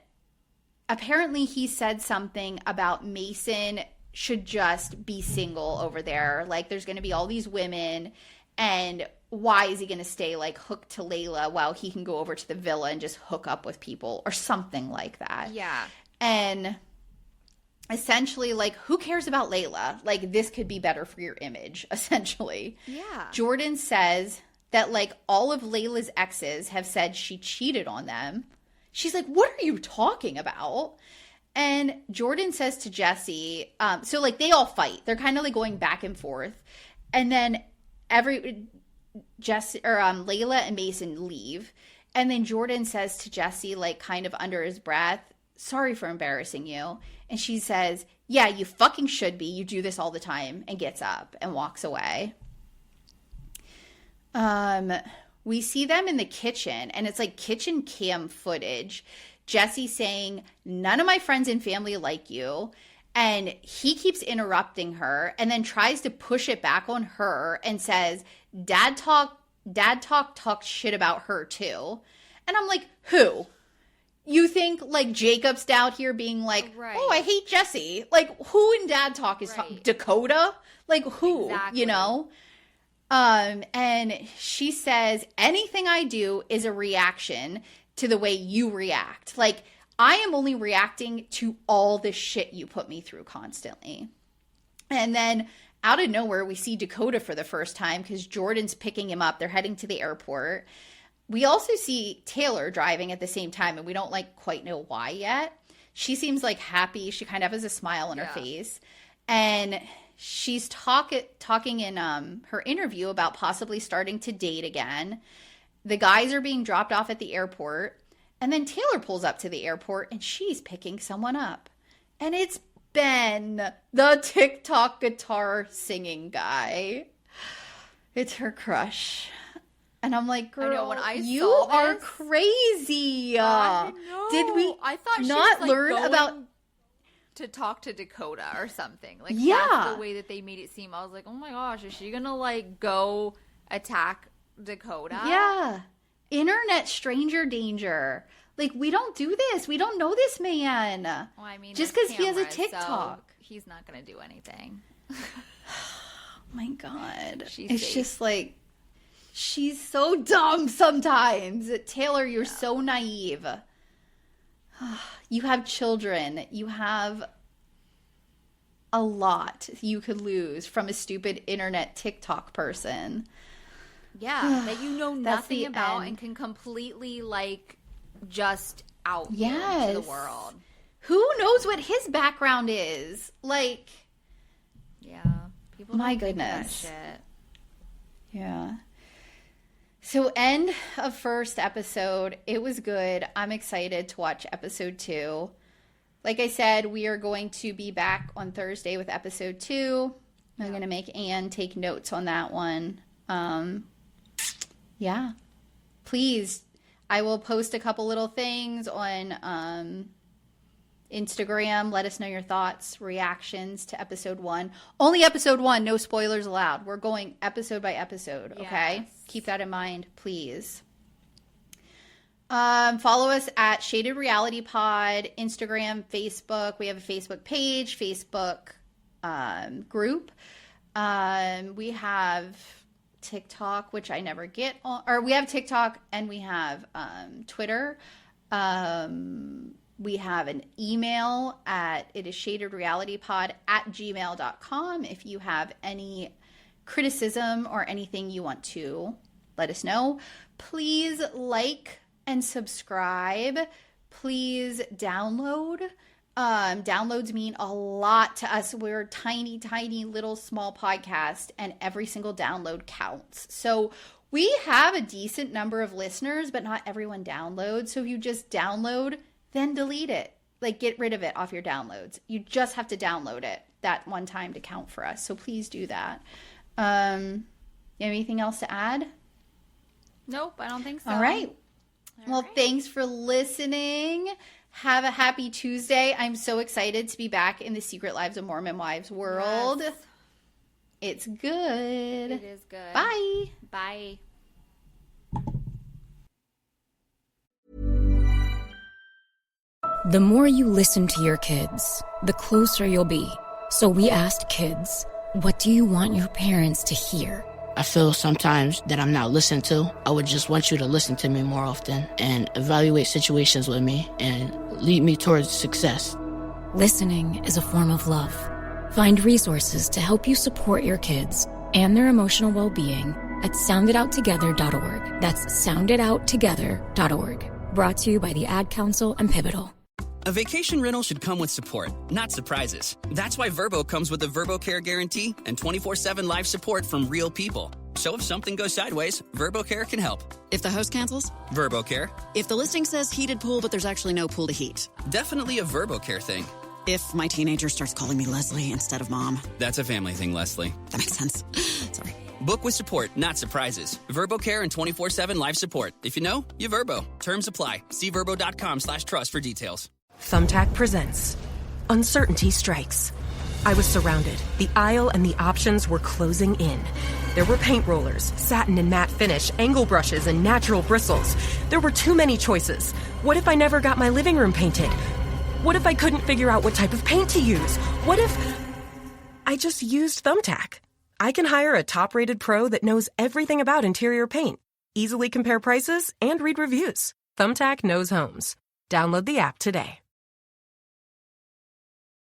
apparently he said something about Mason should just be single over there. Like, there's going to be all these women. And why is he going to stay, like, hooked to Layla while he can go over to the villa and just hook up with people or something like that? Yeah. And essentially, like, who cares about Layla? Like, this could be better for your image, essentially. Yeah. Jordan says that, like, all of Layla's exes have said she cheated on them. She's like, what are you talking about? And Jordan says to Jessie, so, like, they all fight. They're kind of, like, going back and forth. And then Layla and Mason leave. And then Jordan says to Jessie, like, kind of under his breath, sorry for embarrassing you. And she says, yeah, you fucking should be. You do this all the time, and gets up and walks away. We see them in the kitchen, and it's like kitchen cam footage. Jessie saying, none of my friends and family like you. And he keeps interrupting her and then tries to push it back on her and says, dad talk shit about her too. And I'm like, who? You think like Jacob's down here being like, oh, I hate Jessie. Like, who in dad talk is talking? Dakota? Like, who? Exactly. You know? And she says, anything I do is a reaction to the way you react. Like, I am only reacting to all the shit you put me through constantly. And then out of nowhere, we see Dakota for the first time because Jordan's picking him up. They're heading to the airport. We also see Taylor driving at the same time, and we don't like quite know why yet. She seems like happy. She kind of has a smile on her face. And she's talking in her interview about possibly starting to date again. The guys are being dropped off at the airport. And then Taylor pulls up to the airport and she's picking someone up. And it's Ben, the TikTok guitar singing guy. It's her crush. And I'm like, girl, I know, when I you saw are this, crazy. I know. Did we I thought she not was, like, learn going about to talk to Dakota or something? Like, Yeah. that's the way that they made it seem. I was like, oh my gosh, is she gonna like go attack Dakota? Yeah. Internet stranger danger. Like, we don't do this. We don't know this man. Well, I mean, just there's because he has a cameras, TikTok. so he's not gonna do anything. Oh my God. She's it's safe. just like, she's so dumb sometimes. Taylor, you're so naive. You have children. You have a lot you could lose from a stupid internet TikTok person. Yeah, that you know That's the nothing about end. and can completely like just out you Yes. to the world. Who knows what his background is? Like, Yeah, people. My don't think of that goodness. shit. yeah. So, end of first episode. It was good. I'm excited to watch episode 2. Like I said, we are going to be back on Thursday with episode 2. I'm going to make Anne take notes on that one. Yeah. Please, I will post a couple little things on Instagram. Let us know your thoughts, reactions to episode 1. Only episode 1, no spoilers allowed. We're going episode by episode, okay? Yes. Keep that in mind, please. Follow us at Shaded Reality Pod, Instagram, Facebook. We have a Facebook page, Facebook group. We have TikTok, which I never get on, or we have TikTok and we have Twitter. We have an email it is shadedrealitypod@gmail.com. If you have any criticism or anything you want to let us know, please like and subscribe. Please download. Downloads mean a lot to us. We're a tiny, tiny little small podcast, and every single download counts. So we have a decent number of listeners, but not everyone downloads. So if you just download, then delete it. Like, get rid of it off your downloads. You just have to download it that one time to count for us. So please do that. You have anything else to add? Nope, I don't think so. All right. Well, thanks for listening. Have a happy Tuesday. I'm so excited to be back in the Secret Lives of Mormon Wives world. Yes. It's good. It is good. Bye. Bye. The more you listen to your kids, the closer you'll be. So we asked kids, what do you want your parents to hear? I feel sometimes that I'm not listened to. I would just want you to listen to me more often and evaluate situations with me and lead me towards success. Listening is a form of love. Find resources to help you support your kids and their emotional well-being at soundedouttogether.org. That's soundedouttogether.org. Brought to you by the Ad Council and Pivotal. A vacation rental should come with support, not surprises. That's why Vrbo comes with a Vrbo Care Guarantee and 24/7 live support from real people. So if something goes sideways, Vrbo Care can help. If the host cancels? Vrbo Care. If the listing says heated pool, but there's actually no pool to heat? Definitely a Vrbo Care thing. if my teenager starts calling me Leslie instead of Mom? That's a family thing, Leslie. That makes sense. Sorry. Book with support, not surprises. VerboCare and 24/7 live support. If you know, you Verbo. Terms apply. See verbo.com/trust for details. Thumbtack presents Uncertainty Strikes. I was surrounded. The aisle and the options were closing in. There were paint rollers, satin and matte finish, angle brushes, and natural bristles. There were too many choices. What if I never got my living room painted? What if I couldn't figure out what type of paint to use? What if I just used Thumbtack? I can hire a top-rated pro that knows everything about interior paint, easily compare prices, and read reviews. Thumbtack knows homes. Download the app today.